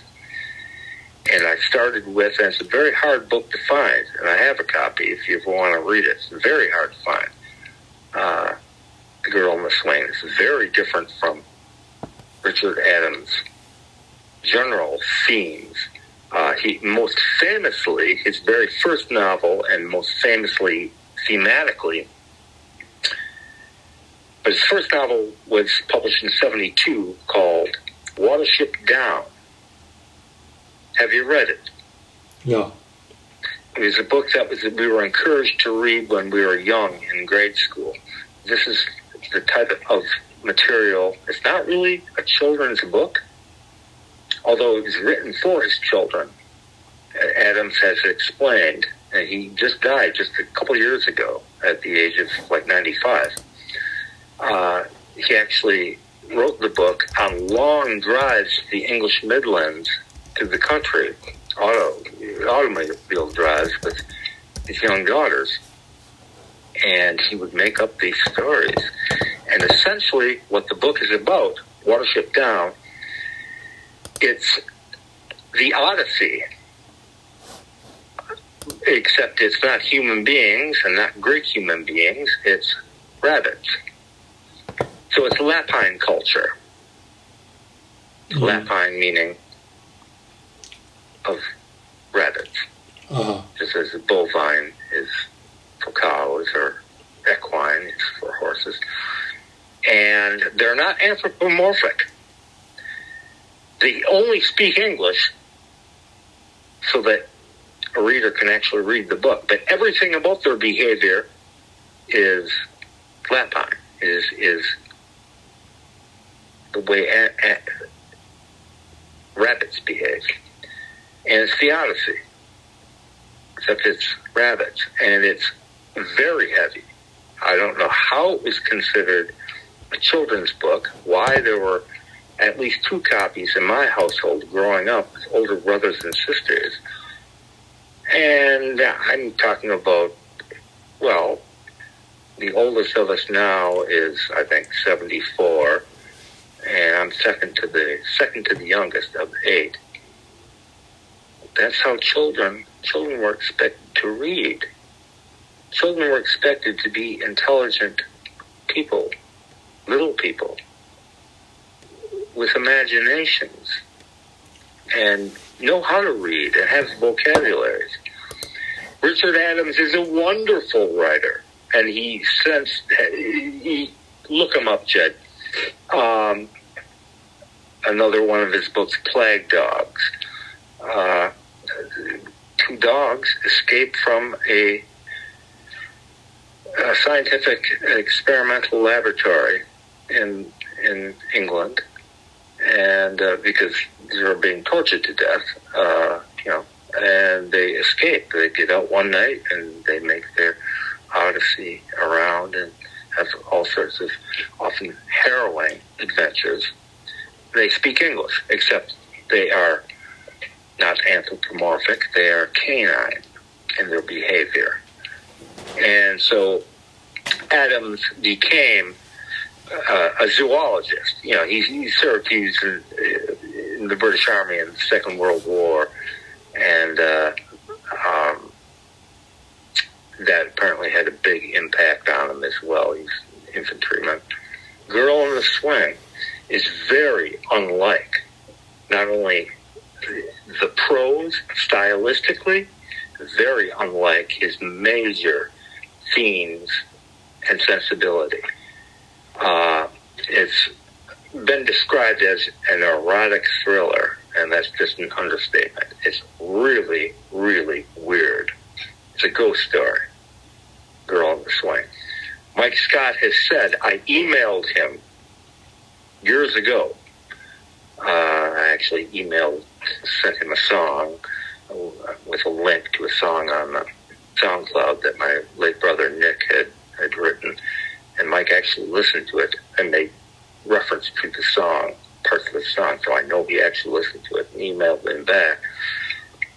And I started with, and it's a very hard book to find, and I have a copy if you ever want to read it. It's very hard to find. The Girl in the Swing. It's very different from Richard Adams' general themes. He most famously, his very first novel, and most famously thematically, but his first novel was published in 1972 called Watership Down. Have you read it? No. It was a book that we were encouraged to read when we were young in grade school. This is the type of material. It's not really a children's book, although it was written for his children. Adams has explained, and he just died just a couple years ago at the age of 95. He actually wrote the book on long drives to the English Midlands, to the country, automobile drives with his young daughters. And he would make up these stories. And essentially what the book is about, Watership Down, it's the Odyssey, except it's not human beings and not Greek human beings, it's rabbits. So it's Lapine culture. Mm-hmm. Lapine meaning of rabbits. Uh-huh. Just as a bovine is for cows or equine is for horses. And they're not anthropomorphic. They only speak English so that a reader can actually read the book. But everything about their behavior is Lapine, is the way rabbits behave. And it's the Odyssey, except it's rabbits. And it's very heavy. I don't know how it was considered a children's book, why there were at least 2 copies in my household growing up with older brothers and sisters. And I'm talking about, well, the oldest of us now is, I think, 74, and I'm second to the youngest of 8. That's how children were expected to read. Children were expected to be intelligent people, little people, with imaginations, and know how to read and have vocabularies. Richard Adams is a wonderful writer, and look him up, Jed. Another one of his books, Plague Dogs. 2 dogs escape from a scientific experimental laboratory in England, and because they were being tortured to death, and they escape. They get out one night and they make their odyssey around and have all sorts of often harrowing adventures. They speak English, except they are not anthropomorphic. They are canine in their behavior. And so Adams became a zoologist. He served. He was in the British Army in the Second World War, and that apparently had a big impact on him as well. He's an infantryman. Girl in the Swing is very unlike not only the prose stylistically, very unlike his major themes and sensibility. It's been described as an erotic thriller, and that's just an understatement. It's really, really weird. It's a ghost story, Girl in the Swing. Mike Scott has said, I emailed him years ago. I actually sent him a song with a link to a song on SoundCloud that my late brother Nick had written, and Mike actually listened to it and made reference to the song, parts of the song, so I know he actually listened to it, and emailed him back,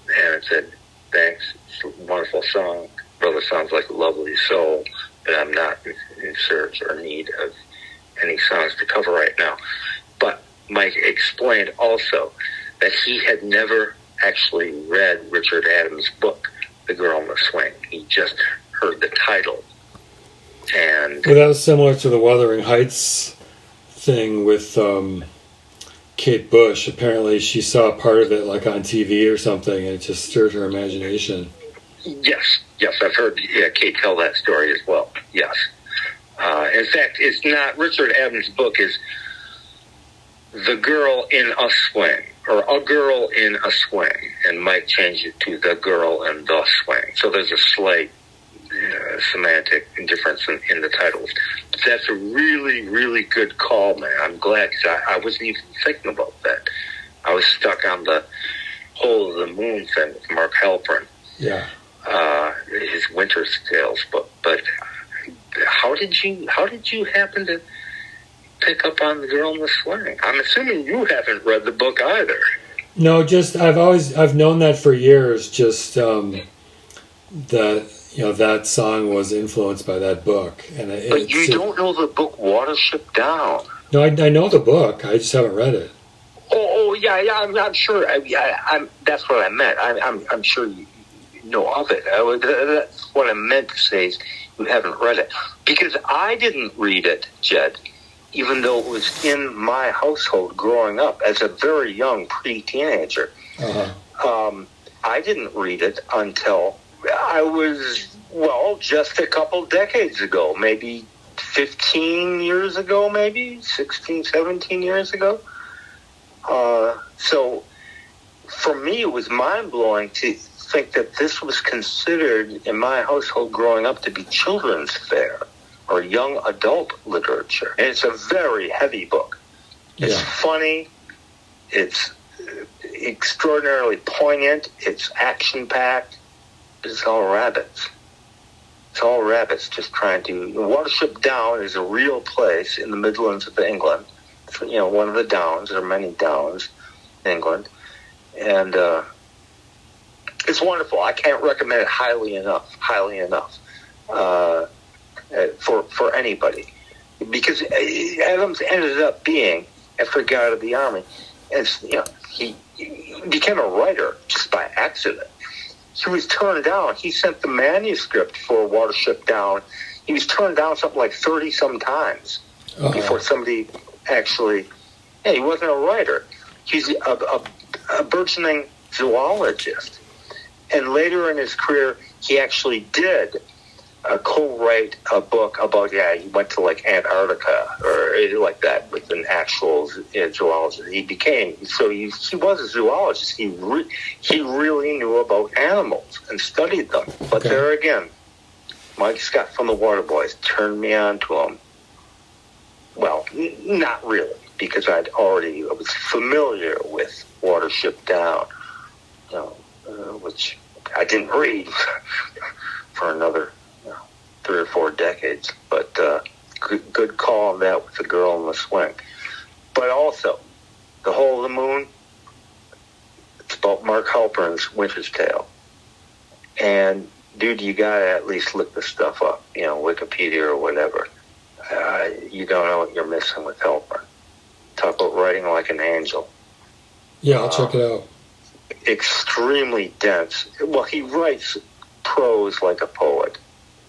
and it said, thanks, it's a wonderful song, brother sounds like a lovely soul, but I'm not in search or need of any songs to cover right now. But Mike explained also that he had never actually read Richard Adams' book, The Girl in the Swing. He just heard the title. And well, that was similar to the Wuthering Heights thing with Kate Bush. Apparently she saw part of it like on TV or something, and it just stirred her imagination. Yes, I've heard Kate tell that story as well. Yes. In fact, it's not, Richard Adams' book is The Girl in a Swing, or A Girl in a Swing, and Mike changed it to The Girl in the Swing. So there's a slight semantic difference in the titles. But that's a really, really good call, man. I'm glad, because I wasn't even thinking about that. I was stuck on the Hole of the Moon thing with Mark Halperin. Yeah. His Winter's Tales, but how did you happen to pick up on The Girl in the Swing? I'm assuming you haven't read the book either. No, just I've known that for years. Just that song was influenced by that book, and but you don't know the book Watership Down. No, I know the book. I just haven't read it. Oh yeah. I'm sure. That's what I meant. I'm sure you know of it. That's what I meant to say is you haven't read it, because I didn't read it, Jed, even though it was in my household growing up as a very young pre-teenager. Uh-huh. I didn't read it until I was, just a couple decades ago, maybe 15 years ago, maybe 16, 17 years ago. So for me, it was mind-blowing to think that this was considered in my household growing up to be children's fare or young adult literature. And it's a very heavy book. It's funny. It's extraordinarily poignant. It's action-packed. It's all rabbits. It's all rabbits just trying to... Watership Down is a real place in the Midlands of England. It's, one of the downs. There are many downs in England. And it's wonderful. I can't recommend it highly enough for anybody. Because Adams ended up being, after he got out of the Army, he became a writer just by accident. He was turned down. He sent the manuscript for Watership Down. He was turned down something like 30-some times before somebody actually... he wasn't a writer. He's a burgeoning zoologist. And later in his career, he actually did co-write a book about, he went to like Antarctica or anything like that with an actual zoologist. He was a zoologist. He really knew about animals and studied them. But there again, Mike Scott from the Waterboys turned me on to him. Well, not really, because I was familiar with Watership Down, which I didn't read for another 3 or 4 decades, but good call on that with The Girl in the Swing. But also, The Hole of the Moon, it's about Mark Halperin's Winter's Tale. And, dude, you gotta at least look this stuff up, Wikipedia or whatever. You don't know what you're missing with Halperin. Talk about writing like an angel. Yeah, I'll check it out. Extremely dense. Well, he writes prose like a poet.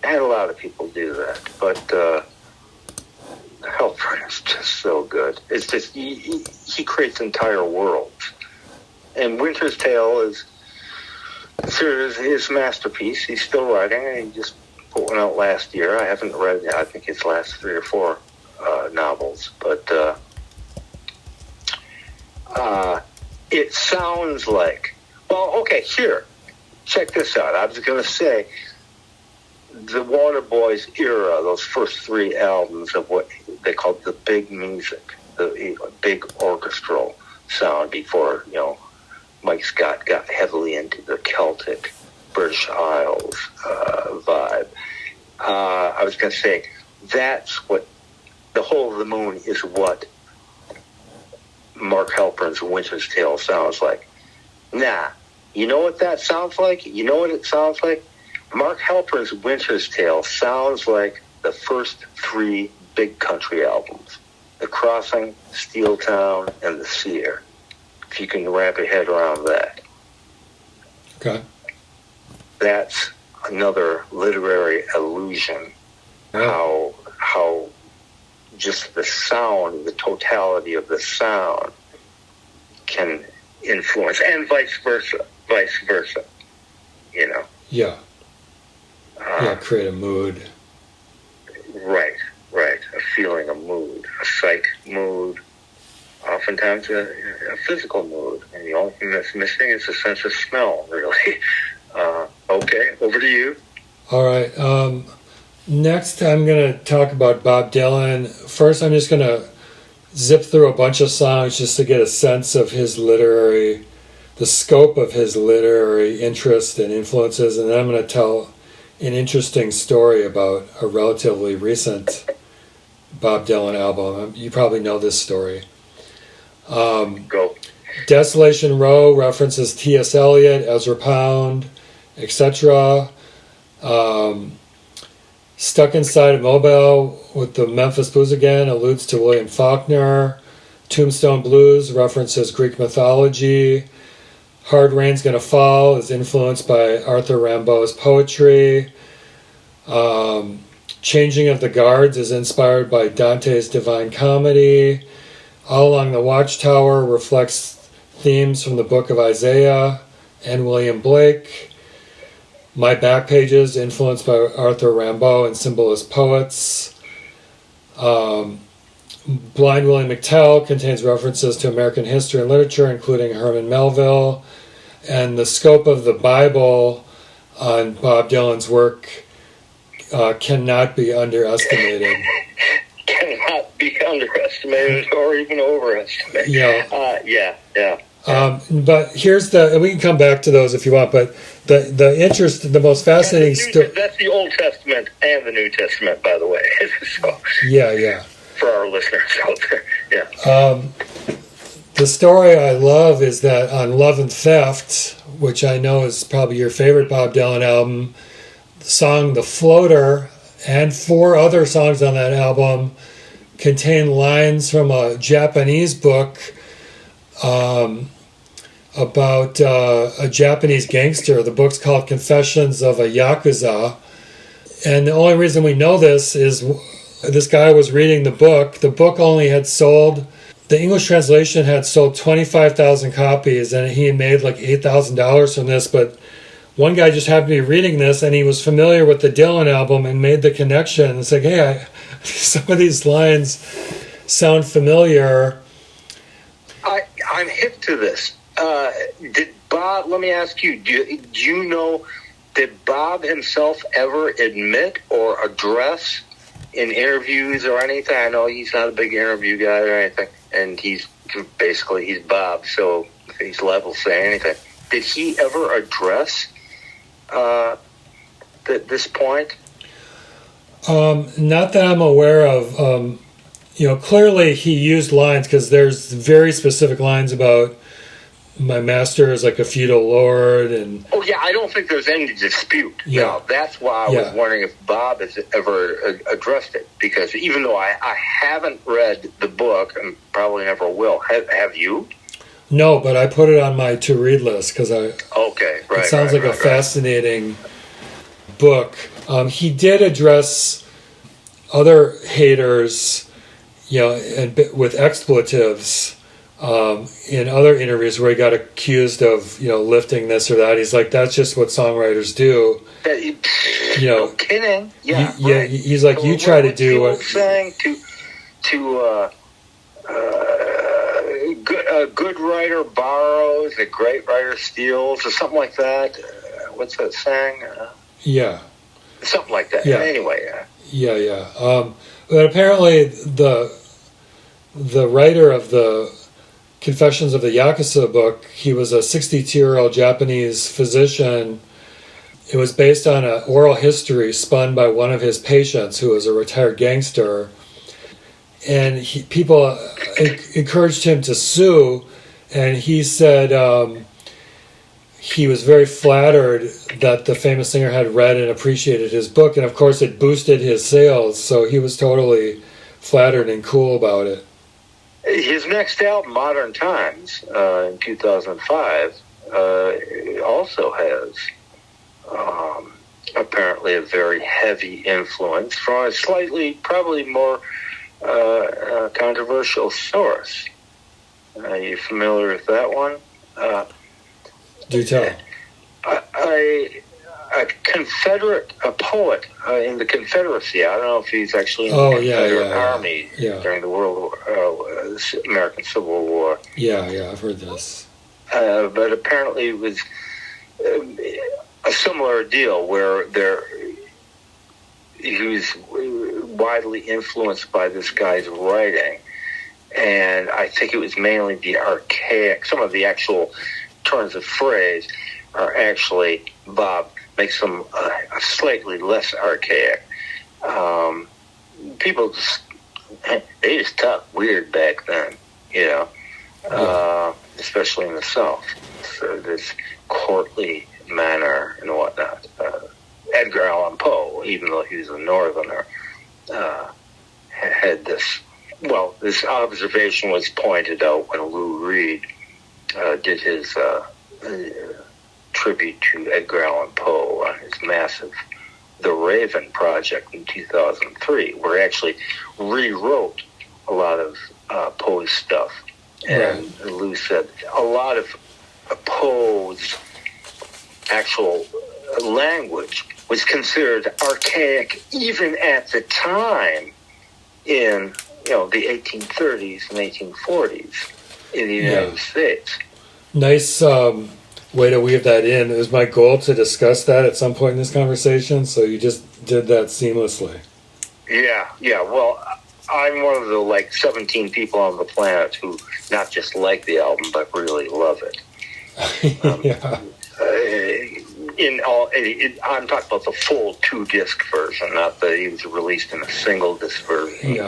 And a lot of people do that, but Halperin is just so good. It's just he creates entire worlds, and Winter's Tale is sort of his masterpiece. He's still writing, and he just put one out last year. I haven't read, I think his last 3 or 4 novels, but it sounds like, well, okay, here, check this out. I was going to say, the Waterboys era, those first 3 albums of what they called the big music, the big orchestral sound before, Mike Scott got heavily into the Celtic, British Isles vibe. I was going to say, that's what The Hole of the Moon is, what Mark Halperin's Winter's Tale sounds like. Nah, you know what that sounds like? You know what it sounds like? Mark Halperin's Winter's Tale sounds like the first 3 big country albums. The Crossing, Steel Town, and The Seer. If you can wrap your head around that. Okay. That's another literary illusion. Yeah. How just the sound, the totality of the sound can influence, and vice versa. Yeah. Create a mood. Right. A feeling, a mood, a psych mood, oftentimes a physical mood. And the only thing that's missing is a sense of smell, really. Okay, over to you. All right. Next, I'm going to talk about Bob Dylan. First, I'm just going to zip through a bunch of songs just to get a sense of the scope of his literary interest and influences, and then I'm going to tell an interesting story about a relatively recent Bob Dylan album. You probably know this story. Go. Desolation Row references T.S. Eliot, Ezra Pound, etc. Stuck Inside a Mobile with the Memphis Blues again alludes to William Faulkner. Tombstone Blues references Greek mythology. Hard Rain's Gonna Fall is influenced by Arthur Rimbaud's poetry. Changing of the Guards is inspired by Dante's Divine Comedy. All Along the Watchtower reflects themes from the Book of Isaiah and William Blake. My Back Pages, influenced by Arthur Rimbaud and symbolist poets. Blind Willie McTell contains references to American history and literature, including Herman Melville. And the scope of the Bible on Bob Dylan's work cannot be underestimated. Cannot be underestimated or even overestimated. Yeah. But here's we can come back to those if you want, but the most fascinating story. That's the Old Testament and the New Testament, by the way. So, yeah. For our listeners out there, yeah. The story I love is that on Love and Theft, which I know is probably your favorite Bob Dylan album, the song The Floater and 4 other songs on that album contain lines from a Japanese book about a Japanese gangster. The book's called Confessions of a Yakuza. And the only reason we know this is this guy was reading the book. The book only had sold, the English translation had sold 25,000 copies, and he had made like $8,000 from this. But one guy just happened to be reading this, and he was familiar with the Dylan album and made the connection. It's like, hey, some of these lines sound familiar. I'm hip to this. Did Bob, let me ask you, do you know, did Bob himself ever admit or address in interviews or anything? I know he's not a big interview guy or anything, and he's Bob, so he's liable to say anything. Did he ever address this point? Not that I'm aware of. Clearly he used lines, because there's very specific lines about my master is like a feudal lord, and I don't think there's any dispute. Yeah. No, that's why I was wondering if Bob has ever addressed it, because even though I haven't read the book and probably never will, have you? No, but I put it on my to-read list because it sounds like a fascinating book. He did address other haters, and with expletives, in other interviews where he got accused of, lifting this or that. He's like, that's just what songwriters do. No kidding. Yeah. Yeah. Right. He's like, you try to do what. Saying a good writer borrows, a great writer steals, or something like that. What's that saying? Yeah. Something like that. Yeah. Anyway. Yeah. But apparently the writer of the Confessions of the Yakuza book, he was a 62-year-old Japanese physician. It was based on an oral history spun by one of his patients who was a retired gangster. And people encouraged him to sue, and he said he was very flattered that the famous singer had read and appreciated his book, and of course it boosted his sales, so he was totally flattered and cool about it. His next album, Modern Times, in 2005, also has apparently a very heavy influence from a slightly, probably more controversial source. Are you familiar with that one? Do tell. A poet in the Confederacy. I don't know if he's actually in the Confederate Army during the American Civil War. Yeah, I've heard this. But apparently it was a similar deal where he was widely influenced by this guy's writing, and I think it was mainly the archaic. Some of the actual turns of phrase are actually, Bob makes them slightly less archaic. People they just talked weird back then, especially in the South. So this courtly manner and whatnot. Edgar Allan Poe, even though he was a Northerner, had this. Well, this observation was pointed out when Lou Reed did his tribute to Edgar Allan Poe on his massive The Raven project in 2003, where he actually rewrote a lot of Poe's stuff. And Lou said a lot of Poe's actual language was considered archaic even at the time in the 1830s and 1840s in the United States. Nice way to weave that in. It was my goal to discuss that at some point in this conversation, so you just did that seamlessly. Yeah. Well, I'm one of the 17 people on the planet who not just like the album but really love it. I'm talking about the full 2-disc version, not that he was released in a single disc version,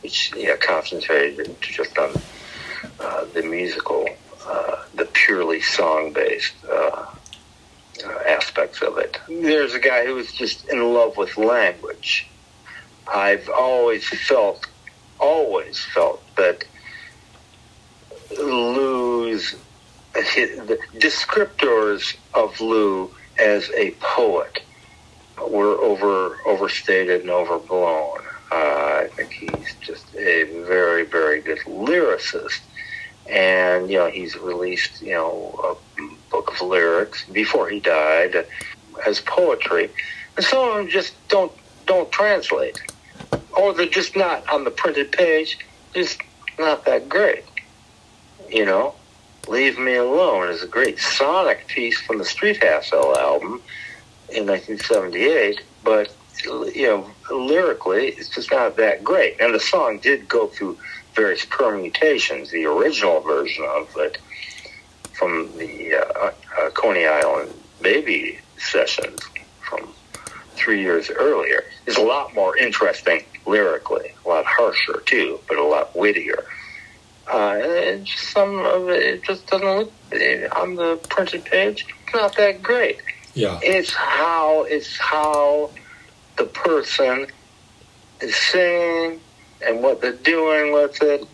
which concentrated just on the musical, the purely song-based aspects of it. There's a guy who was just in love with language. I've always felt that the descriptors of Lou as a poet were overstated and overblown. I think he's just a very, very good lyricist. And, he's released, a book of lyrics before he died as poetry. And some of them just don't translate. Or they're just not on the printed page, just not that great. Leave Me Alone is a great sonic piece from the Street Hassle album in 1978, but, lyrically, it's just not that great. And the song did go through various permutations. The original version of it from the Coney Island Baby sessions from 3 years earlier is a lot more interesting lyrically, a lot harsher too, but a lot wittier. And some of it just doesn't look on the printed page. It's not that great. Yeah, it's how the person is singing and what they're doing with it,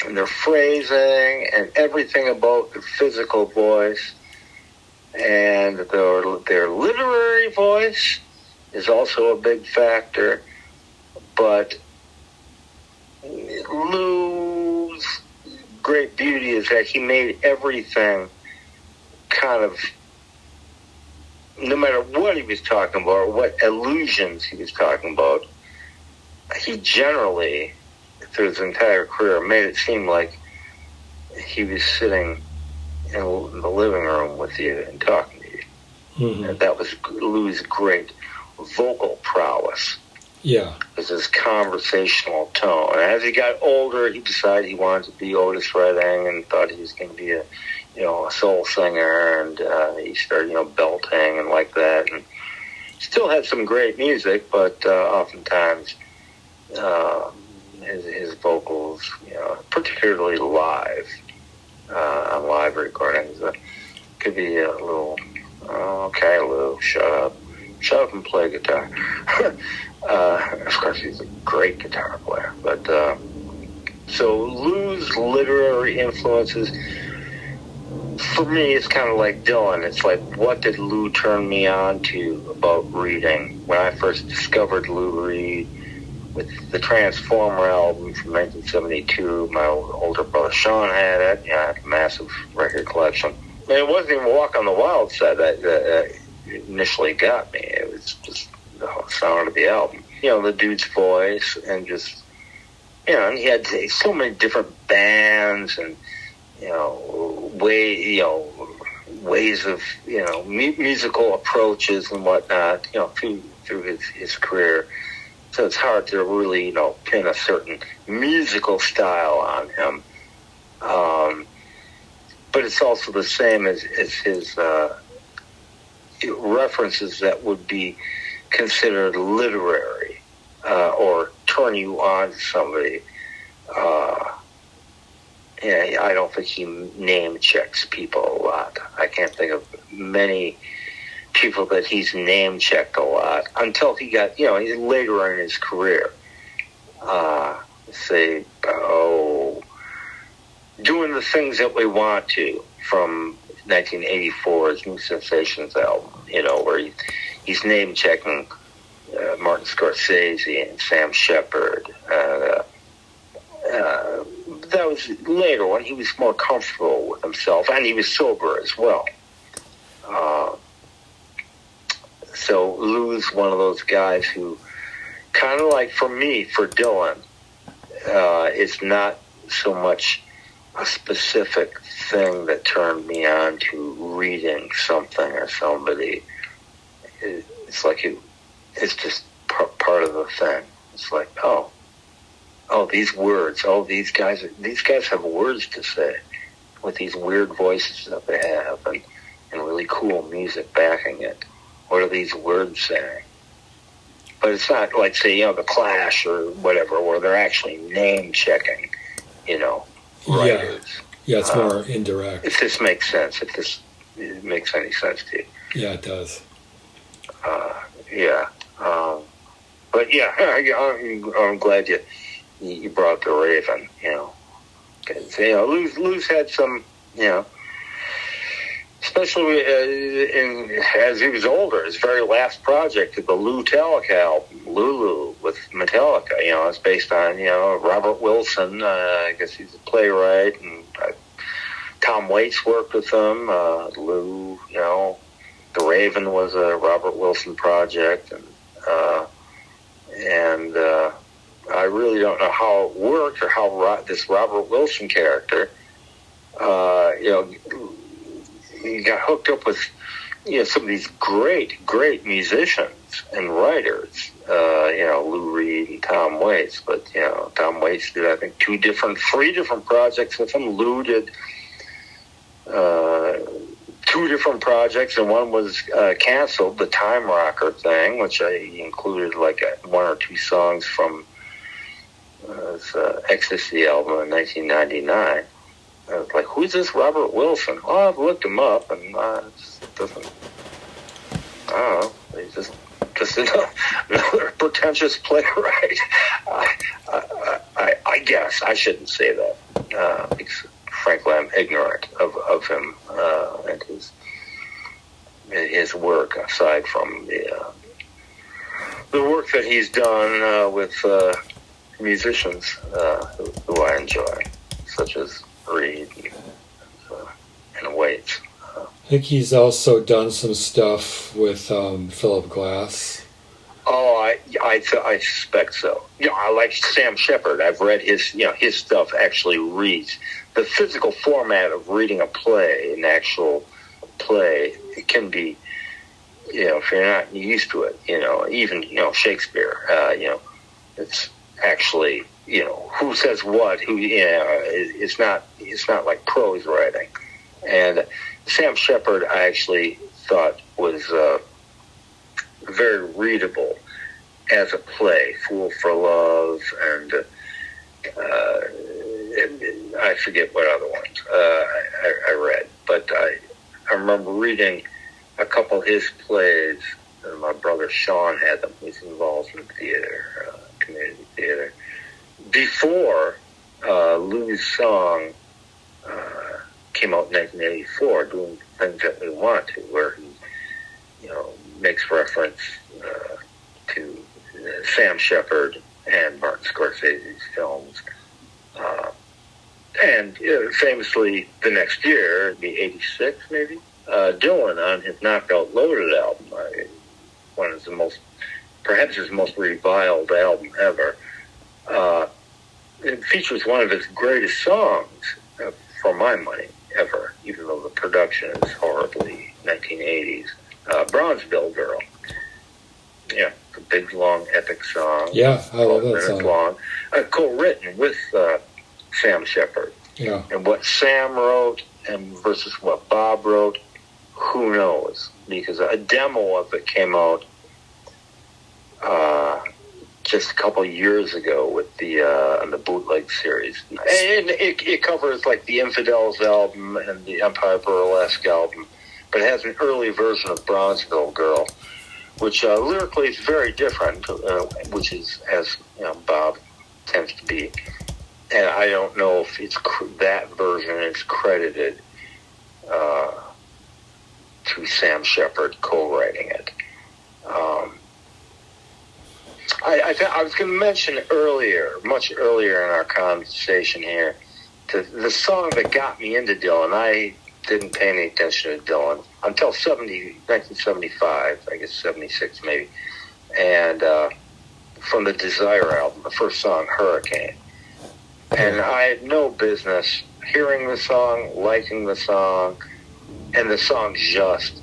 and their phrasing and everything about their physical voice, and their literary voice is also a big factor. But Lou's great beauty is that he made everything kind of, no matter what he was talking about or what illusions he was talking about, he generally, through his entire career, made it seem like he was sitting in the living room with you and talking to you. Mm-hmm. And that was Lou's great vocal prowess. Yeah. Was his conversational tone. And as he got older, he decided he wanted to be Otis Redding and thought he was going to be a soul singer, and he started, belting and like that. And still had some great music, but oftentimes his vocals, particularly live, on live recordings, could be a little, okay, Lou, shut up and play guitar. Of course, he's a great guitar player, but so Lou's literary influences, for me, it's kind of like Dylan. It's like, what did Lou turn me on to about reading? When I first discovered Lou Reed with the Transformer album from 1972, my older brother Sean had it. I had a massive record collection. And it wasn't even Walk on the Wild Side that initially got me. It was just the sound of the album. The dude's voice, and just, and he had so many different bands and, ways of, musical approaches and whatnot, through his career. So it's hard to really, pin a certain musical style on him. But it's also the same as his references that would be considered literary or turn you on to somebody. I don't think he name checks people a lot. I can't think of many people that he's name checked a lot until he got, later in his career. Doing the Things That We Want To from 1984's New Sensations album, where he's name checking Martin Scorsese and Sam Shepard. That was later when he was more comfortable with himself, and he was sober as well. So Lou's one of those guys who, kind of like for me, for Dylan, it's not so much a specific thing that turned me on to reading something or somebody. It's like it's just part of the thing. It's like, oh, these words. Oh, these guys have words to say with these weird voices that they have, and really cool music backing it. What are these words saying? But it's not like, say, the Clash or whatever, where they're actually name checking, writers. Yeah, it's more indirect. If this makes sense, it makes any sense to you. Yeah, it does. But yeah, I'm glad you brought the Raven, because Lou's had some, especially as he was older, his very last project, the Lou Metallica album, Lulu with Metallica. It's based on Robert Wilson. I guess he's a playwright, and Tom Waits worked with him. Lou, the Raven was a Robert Wilson project, and I really don't know how it worked or how this Robert Wilson character, he got hooked up with, some of these great musicians and writers, Lou Reed and Tom Waits. But, Tom Waits did, I think, 3 different projects with him. Lou did 2 different projects, and one was canceled, the Time Rocker thing, which I included like 1 or 2 songs from his Ecstasy album in 1999. I was like, who's this Robert Wilson? Well, I've looked him up, and it doesn't, I don't know, he's just another pretentious playwright. I guess I shouldn't say that, because frankly I'm ignorant of him and his work, aside from the work that he's done with musicians who I enjoy, such as read and wait. I think he's also done some stuff with Philip Glass. Oh, I suspect so. I like Sam Shepard. I've read his stuff actually reads. The physical format of reading a play, an actual play, it can be, if you're not used to it, even, Shakespeare, it's actually, who says what, it's not like prose writing. And Sam Shepard, I actually thought was very readable as a play. Fool for Love, and I forget what other ones I read, but I remember reading a couple of his plays. My brother Sean had them. He's involved in theater, community theater. Before Lou's song came out in 1984, Doing Things That We Want To, where he, makes reference to Sam Shepard and Martin Scorsese's films. And famously, the next year, it'd be 86 maybe, Dylan on his Knockout Loaded album, one of perhaps his most reviled album ever, it features one of his greatest songs, for my money, ever, even though the production is horribly 1980s, Bronzeville Girl. Yeah, a big, long, epic song. Yeah, I love that song. Long, co-written with Sam Shepard. Yeah. And what Sam wrote and versus what Bob wrote, who knows? Because a demo of it came out just a couple of years ago with the bootleg series, and it covers like the Infidels album and the Empire Burlesque album, but it has an early version of Bronzeville Girl, which lyrically is very different, which is, as Bob tends to be. And I don't know if that version is credited to Sam Shepard co-writing it. I was going to mention much earlier in our conversation here, the song that got me into Dylan. I didn't pay any attention to Dylan until 1975, I guess 76 maybe, and from the Desire album, the first song, Hurricane. And I had no business hearing the song, liking the song, and the song just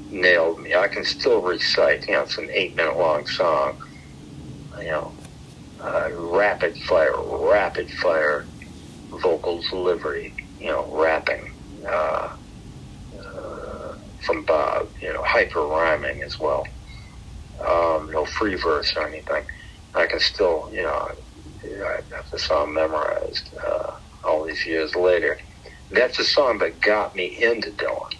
nailed me. I can still recite, it's an 8-minute long song, rapid fire vocal delivery, rapping from Bob, hyper rhyming as well. No free verse or anything. I can still, I have the song memorized all these years later. That's a song that got me into Dylan.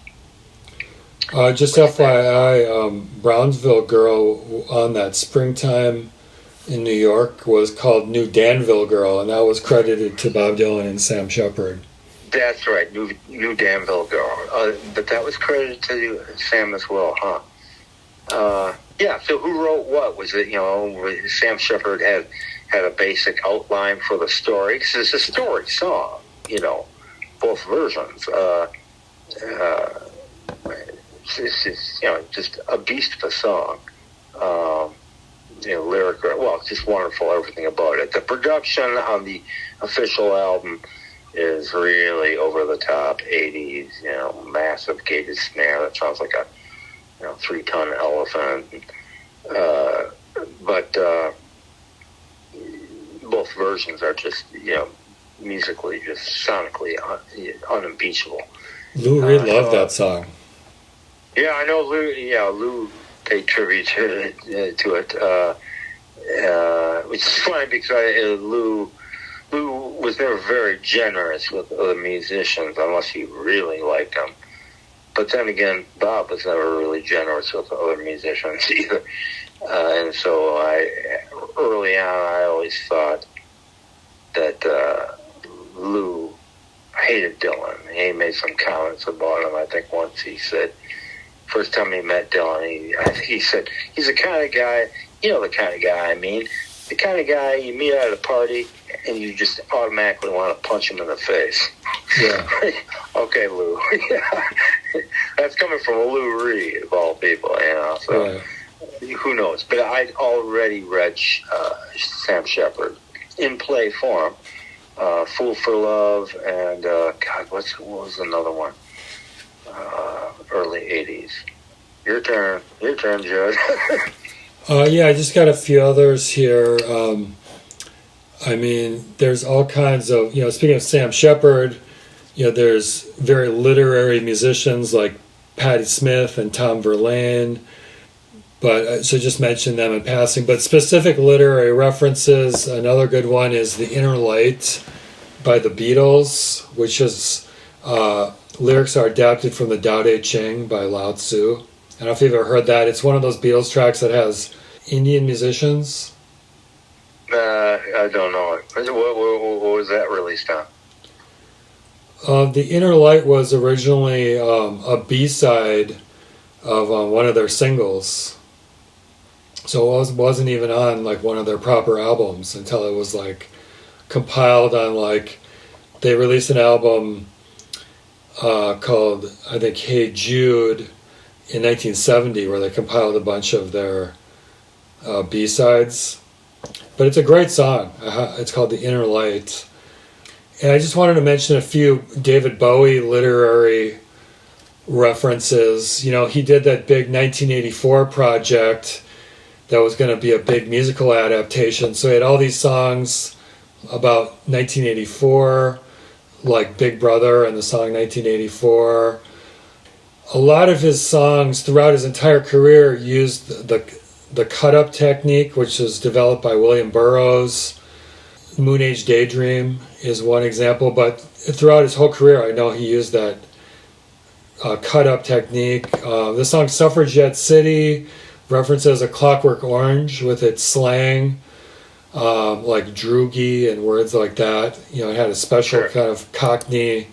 Just FYI, Brownsville Girl on that Springtime in New York was called New Danville Girl, and that was credited to Bob Dylan and Sam Shepard. That's right, New Danville Girl. But that was credited to Sam as well, huh? Yeah, so who wrote what? Was it, Sam Shepard had a basic outline for the story? Because it's a story song, both versions. It's just a beast of a song. Lyric, it's just wonderful, everything about it. The production on the official album is really over the top, 80s, massive gated snare that sounds like a 3-ton elephant. But both versions are just, musically, just sonically unimpeachable. Lou Reed loved that song. Yeah, I know Lou. Yeah, Lou paid tribute to it, which is funny because Lou was never very generous with other musicians unless he really liked them. But then again, Bob was never really generous with other musicians either. And so early on, I always thought that Lou hated Dylan. He made some comments about him. I think once he said, first time he met Dylan, he said, he's the kind of guy, the kind of guy I mean, the kind of guy you meet at a party and you just automatically want to punch him in the face. Yeah. Okay, Lou. That's coming from Lou Reed, of all people, so Right. Who knows? But I'd already read Sam Shepard in play form. Fool for Love, and God, what was another one? Early 80s. Your turn, Judd. Yeah, I just got a few others here. I mean, there's all kinds of, speaking of Sam Shepard, there's very literary musicians like Patti Smith and Tom Verlaine. But so just mention them in passing. But specific literary references, another good one is The Inner Light by the Beatles, which is lyrics are adapted from the Tao Te Ching by Lao Tzu. I don't know if you've ever heard that. It's one of those Beatles tracks that has Indian musicians. I don't know it. What was that released on? The Inner Light was originally a B-side of one of their singles. So it wasn't even on like one of their proper albums until it was like compiled on they released an album called, I think, Hey Jude in 1970 where they compiled a bunch of their B-sides. But it's a great song. It's called The Inner Light. And I just wanted to mention a few David Bowie literary references. He did that big 1984 project that was going to be a big musical adaptation. So he had all these songs about 1984, like Big Brother and the song 1984. A lot of his songs throughout his entire career used the cut-up technique, which was developed by William Burroughs. Moon Age Daydream is one example, but throughout his whole career, I know he used that cut-up technique. The song Suffragette City references A Clockwork Orange with its slang, like droogie and words like that. It had a special kind of Cockney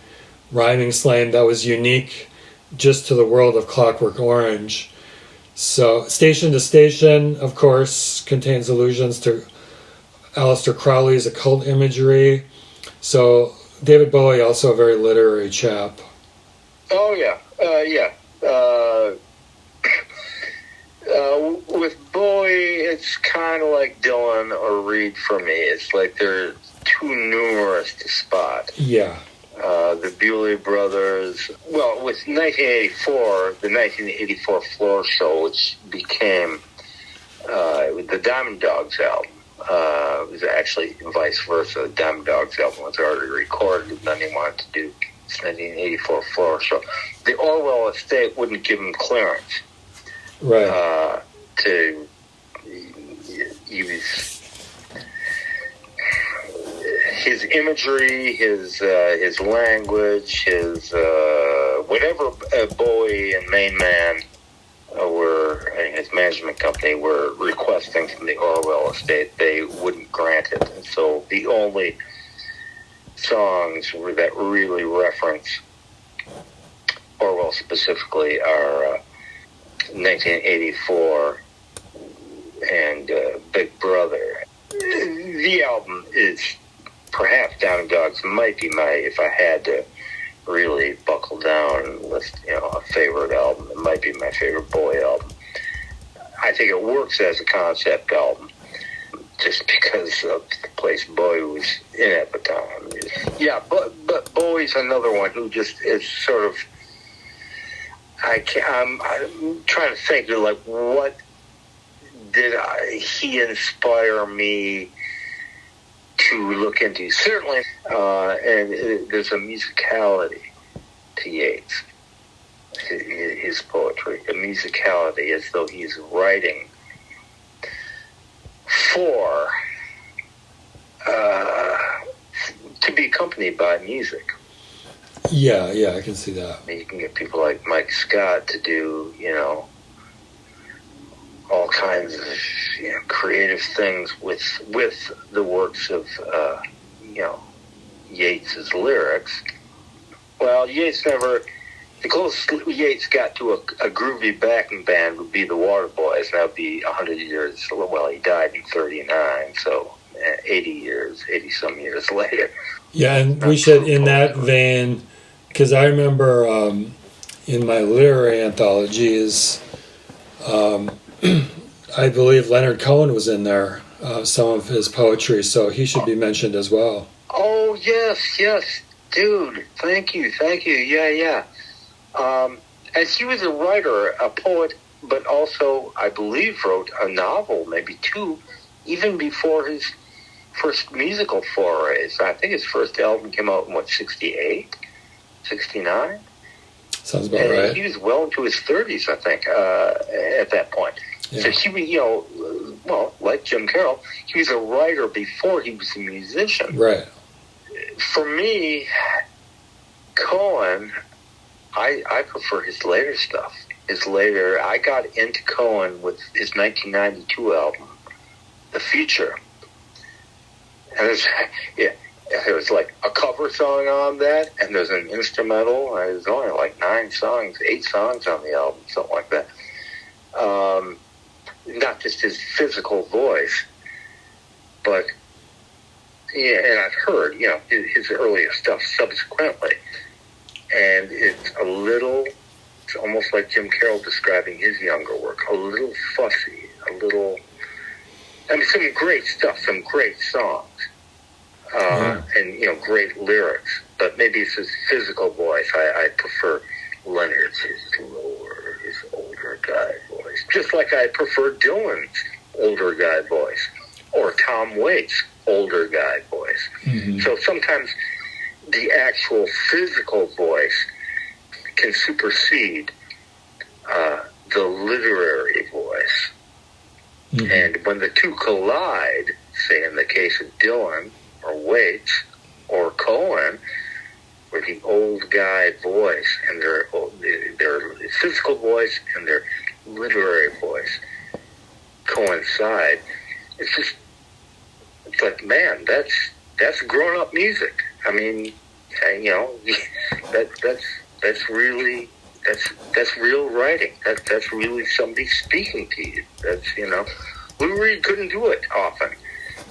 rhyming slang that was unique just to the world of Clockwork Orange. So Station to Station, of course, contains allusions to Aleister Crowley's occult imagery. So David Bowie, also a very literary chap. Oh, yeah. With Bowie, it's kind of like Dylan or Reed for me. It's like they're too numerous to spot. Yeah. The Bewley Brothers. Well, with 1984, the 1984 Floor Show, which became the Diamond Dogs album. It was actually vice versa. The Diamond Dogs album was already recorded, and then they wanted to do this 1984 Floor Show. The Orwell estate wouldn't give him clearance. Right. To use his imagery, his language, his whatever Bowie and Main Man and his management company were requesting from the Orwell estate, they wouldn't grant it. And so the only songs that really reference Orwell specifically are 1984 and Big Brother. The album is perhaps Down and Dogs might be if I had to really buckle down and list a favorite album, it might be my favorite Bowie album. I think it works as a concept album just because of the place Bowie was in at the time. Yeah, but Bowie's another one who just is sort of, I'm trying to think of what did he inspire me to look into. Certainly, and there's a musicality to Yeats, his poetry, a musicality as though he's writing for to be accompanied by music. Yeah, I can see that. You can get people like Mike Scott to do, all kinds of creative things with the works of Yeats's lyrics. Well, Yeats never The closest Yates got to a groovy backing band would be the Waterboys, and that would be 100 years. Well, he died in 39, so 80-some years later. Yeah, and we should, in that vein, because I remember in my literary anthologies, I believe Leonard Cohen was in there, some of his poetry, so he should be mentioned as well. Oh, yes, dude. Thank you. Yeah. As he was a writer, a poet, but also, I believe, wrote a novel, maybe two, even before his first musical forays. I think his first album came out in, 68? 69? Sounds about right. He was well into his 30s, I think, at that point. Yeah. So he was, like Jim Carroll, he was a writer before he was a musician. Right. For me, Cohen, I prefer his later stuff. I got into Cohen with his 1992 album, The Future. And there was like a cover song on that, and there's an instrumental, and there's only like 8 songs on the album, something like that. Not just his physical voice, but, and I've heard, his earlier stuff subsequently. And it's almost like Jim Carroll describing his younger work, a little fussy, some great stuff, some great songs, and, great lyrics. But maybe it's his physical voice. I prefer Leonard's, his lower, his older guy voice. Just like I prefer Dylan's older guy voice, or Tom Waits' older guy voice. Mm-hmm. So sometimes the actual physical voice can supersede the literary voice. Mm-hmm. And when the two collide, say in the case of Dylan or Waits or Cohen, where the old guy voice and their physical voice and their literary voice coincide, it's like, man, that's grown-up music. I mean, that's real writing. That's really somebody speaking to you. That's, Lou Reed couldn't do it often.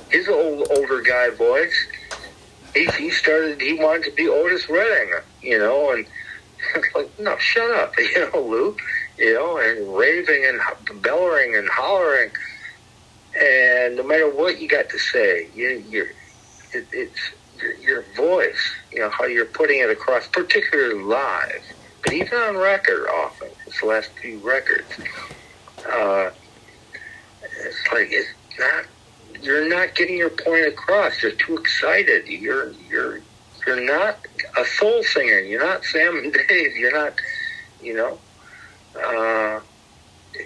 His older guy voice, he wanted to be Otis Redding, and it's like, no, shut up, Lou, and raving and bellowing and hollering, and no matter what you got to say, it's your voice, how you're putting it across, particularly live, but even on record often, his last few records, it's like, you're not getting your point across, you're too excited, you're not a soul singer, you're not Sam and Dave, you're not,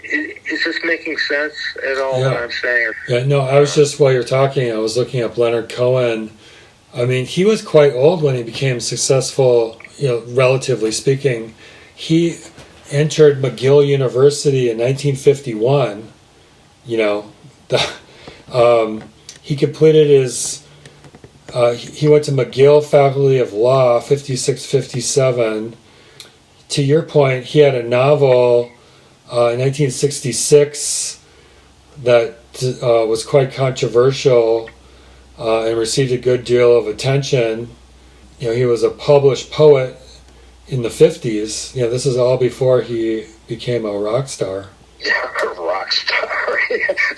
is this making sense at all, what I'm saying? Yeah, no, I was just, while you're talking, I was looking up Leonard Cohen. I mean, he was quite old when he became successful, relatively speaking. He entered McGill University in 1951. He completed his, he went to McGill Faculty of Law, 56-57. To your point, he had a novel in 1966 that was quite controversial and received a good deal of attention. He was a published poet in the 50s. This is all before he became a rock star. Yeah, a rock star.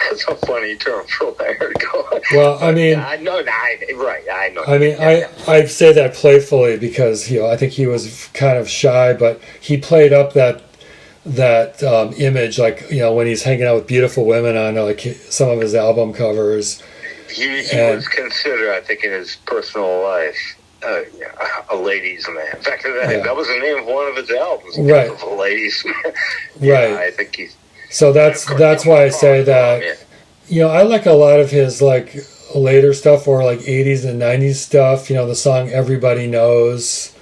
That's a funny term for Leonard Cohen. Well, I mean, I know. I mean, I say that playfully because I think he was kind of shy, but he played up that image, like when he's hanging out with beautiful women on like some of his album covers. He was considered, I think, in his personal life, a ladies' man. In fact, that was the name of one of his albums. Right, a ladies' man. Right. I think he's. So that's why I say that. I like a lot of his like later stuff, or like 80s and 90s stuff. The song "Everybody Knows."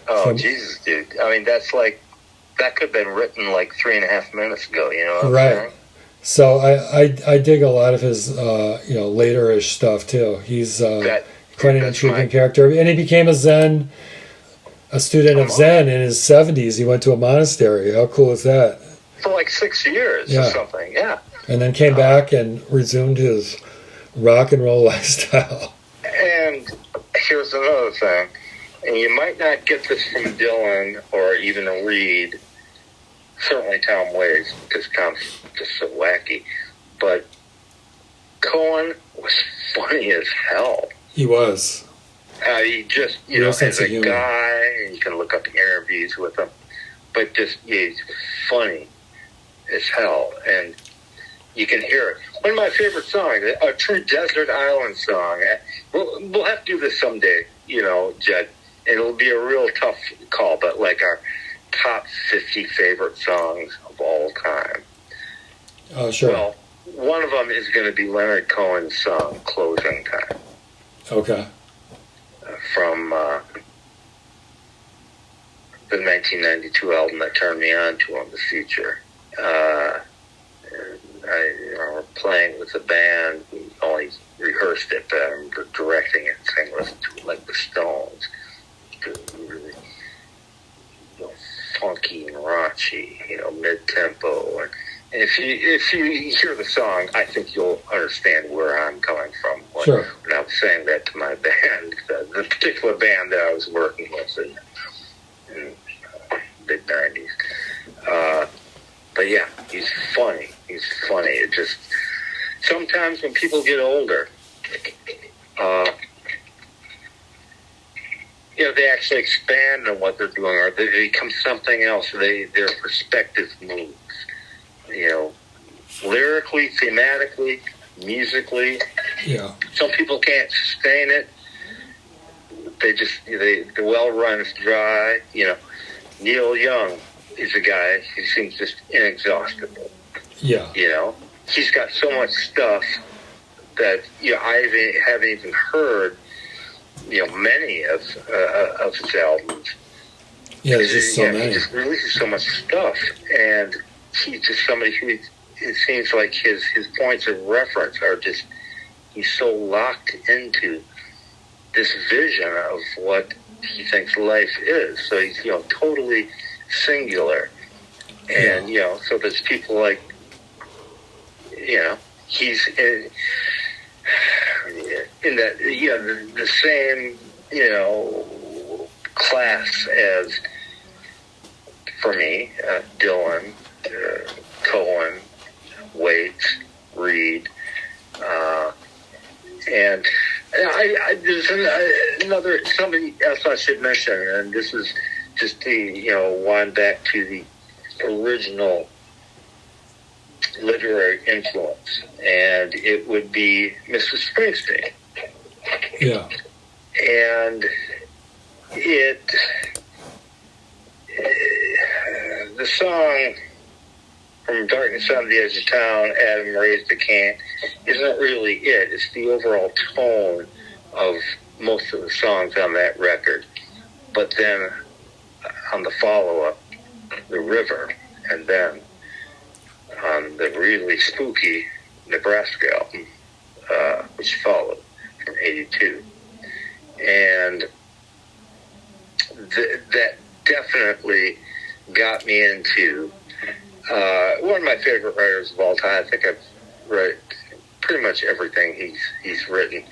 Oh, Jesus, dude! I mean, that's like that could have been written like 3.5 minutes ago. Right. So I dig a lot of his later-ish stuff too. He's quite an intriguing character, and he became a Zen a student of Zen in his 70s. He went to a monastery. How cool is that? For like 6 years or something, yeah. And then came back and resumed his rock and roll lifestyle. And here's another thing. And you might not get this from Dylan or even Reed, certainly Tom Waits, because Tom's just so wacky. But Cohen was funny as hell. He was. He just, you know, as a guy, and you can look up interviews with him, but just, he's funny as hell. And you can hear it. One of my favorite songs, a true desert island song. We'll have to do this someday, you know, Jed. It'll be a real tough call, but like our top 50 favorite songs of all time. Oh, sure. Well, one of them is going to be Leonard Cohen's song, Closing Time. Okay. From the 1992 album that turned me on to him, The Future. I remember playing with the band. We only rehearsed it, but I remember directing it and saying, listen to it like the Stones. Really, you know, funky and raunchy, you know, mid-tempo. And if you hear the song, I think you'll understand where I'm coming from when I was saying that to my band, the particular band that I was working with in mid-90s. But yeah, he's funny. He's funny. It just, sometimes when people get older, you know, they actually expand on what they're doing, or they become something else. Their perspective moves. You know, lyrically, thematically, musically. Yeah. Some people can't sustain it. They just, the well runs dry. You know, Neal Young is a guy who seems just inexhaustible. Yeah. You know, he's got so much stuff that, you know, I haven't even heard, you know, many of his albums. Yeah, there's just so many. He just releases so much stuff, and he's just somebody who, it seems like his points of reference are just, he's so locked into this vision of what he thinks life is. So he's, you know, totally singular. And, you know, so there's people like, you know, he's in that, you know, the same, you know, class as, for me, Dylan, Cohen, Waits, Reed, and there's another, somebody else I should mention, and this is just to, you know, wind back to the original literary influence, and it would be Mr. Springsteen. Yeah. And the song From Darkness on the Edge of Town, Adam Raised a Can, isn't really it. It's the overall tone of most of the songs on that record. But then on the follow-up, The River, and then on the really spooky Nebraska album, which followed from 82. And that definitely got me into one of my favorite writers of all time. I think I've read pretty much everything he's written,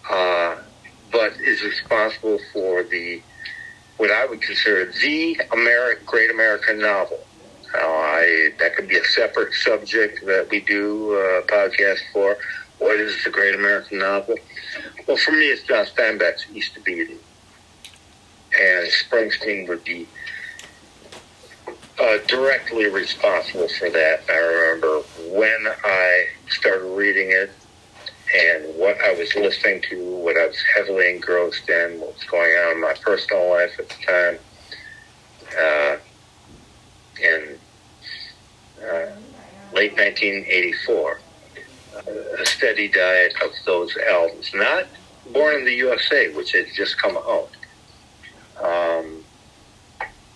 but is responsible for what I would consider the great American novel. That could be a separate subject that we do a podcast for. What is the great American novel? Well, for me, it's John Steinbeck's East of Eden. And Springsteen would be directly responsible for that. I remember when I started reading it and what I was listening to, what I was heavily engrossed in, what was going on in my personal life at the time. In late 1984, a steady diet of those albums. Not Born in the USA, which had just come out.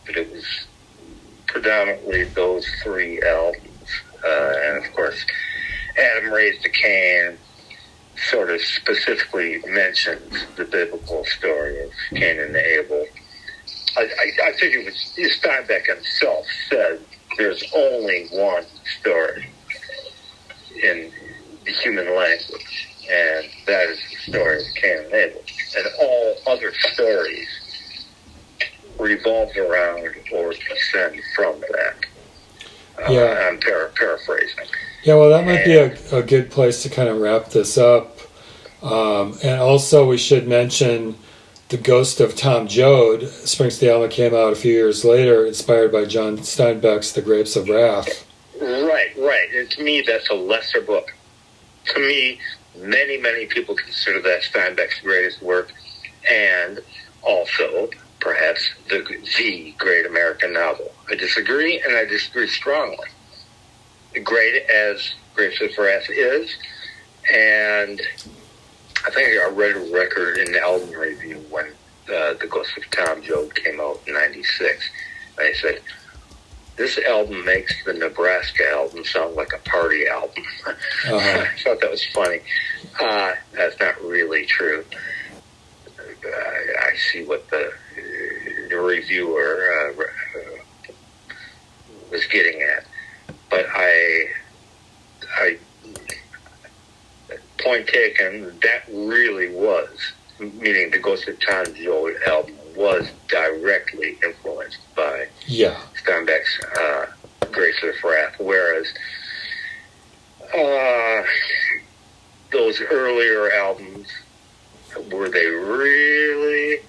But it was predominantly those three albums. And of course, Adam Raised a Can sort of specifically mentions the biblical story of Cain and Abel. I think it was Steinbeck himself said there's only one story in the human language, and that is the story of Cain and Abel. And all other stories revolve around or descend from that. I'm paraphrasing. Yeah, well, that might be a good place to kind of wrap this up. And also we should mention The Ghost of Tom Joad. Springsteen album came out a few years later, inspired by John Steinbeck's The Grapes of Wrath. Right. And to me, that's a lesser book. To me, many people consider that Steinbeck's greatest work, and also perhaps the great American novel. I disagree, and I disagree strongly. Great as Grapes of Wrath is, and I think I read a record in the album review when The Ghost of Tom Joad came out in '96. And I said, this album makes the Nebraska album sound like a party album. I thought that was funny. That's not really true. I see what the reviewer was getting at. But I point taken, that really was, meaning the Ghost of Tom Joad album was directly influenced by Steinbeck's Grapes of Wrath, whereas those earlier albums, were they really?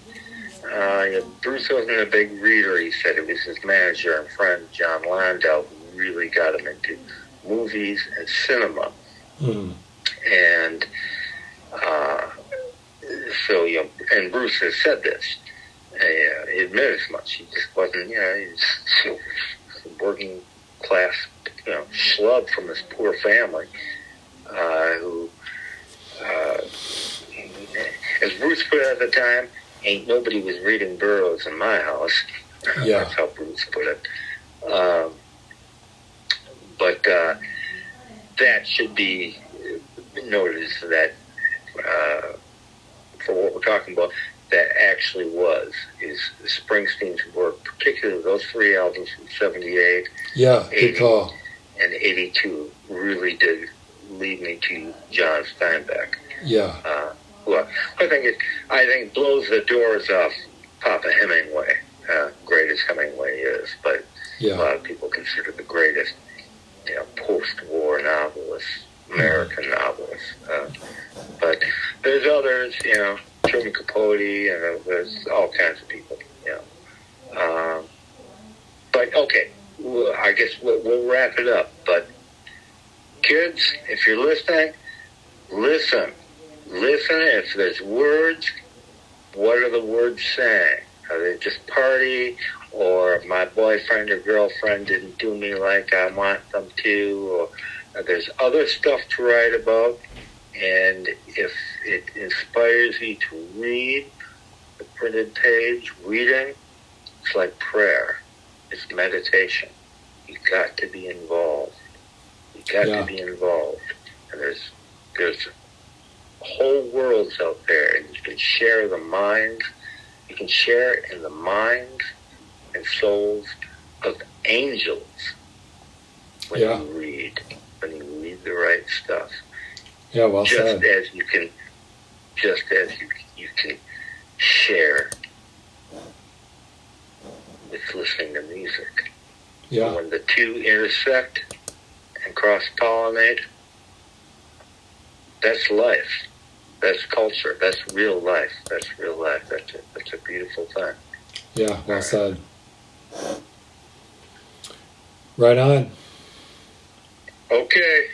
Bruce wasn't a big reader, he said. It was his manager and friend, John Landau, who really got him into movies and cinema. And so, and Bruce has said this. He admitted as much. He just wasn't, he's a working class, schlub from this poor family who, as Bruce put it at the time, ain't nobody was reading Burroughs in my house. That's how Bruce put it. But that should be noted that for what we're talking about, that actually is Springsteen's work, particularly those three albums from 78, 80, and 82, really did lead me to John Steinbeck. Well, I think blows the doors off Papa Hemingway, great as Hemingway is, but a lot of people consider the greatest, post-war novelist, American novelist. But there's others, Truman Capote, and there's all kinds of people, But okay, I guess we'll wrap it up. But kids, if you're listening, listen. If there's words, what are the words saying? Are they just party, or my boyfriend or girlfriend didn't do me like I want them to, or there's other stuff to write about? And if it inspires you to read the printed page, reading, it's like prayer. It's meditation. You've got to be involved. To be involved. And there's whole worlds out there, and you can share the minds. You can share in the minds and souls of angels when you read the right stuff. Well said. As you can share with listening to music. When the two intersect and cross-pollinate, that's life. That's culture. That's real life. That's a beautiful thing. Well said. Right on. Okay.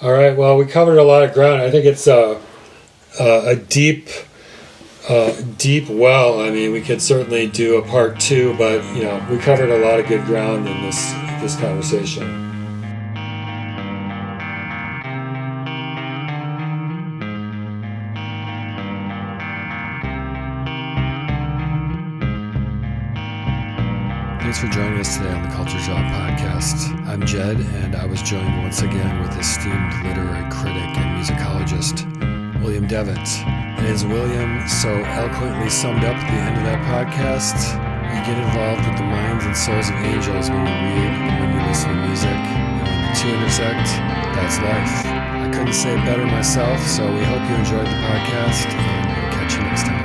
All right. Well, we covered a lot of ground. I think it's a deep well. I mean, we could certainly do a part 2, but we covered a lot of good ground in this conversation. Thanks for joining us today on the Culture Drop Podcast. I'm Jed, and I was joined once again with esteemed literary critic and musicologist William Devitt. In as William so eloquently summed up at the end of that podcast, you get involved with the minds and souls of angels when you read and when you listen to music. And when the two intersect, that's life. I couldn't say it better myself, so we hope you enjoyed the podcast, and we'll catch you next time.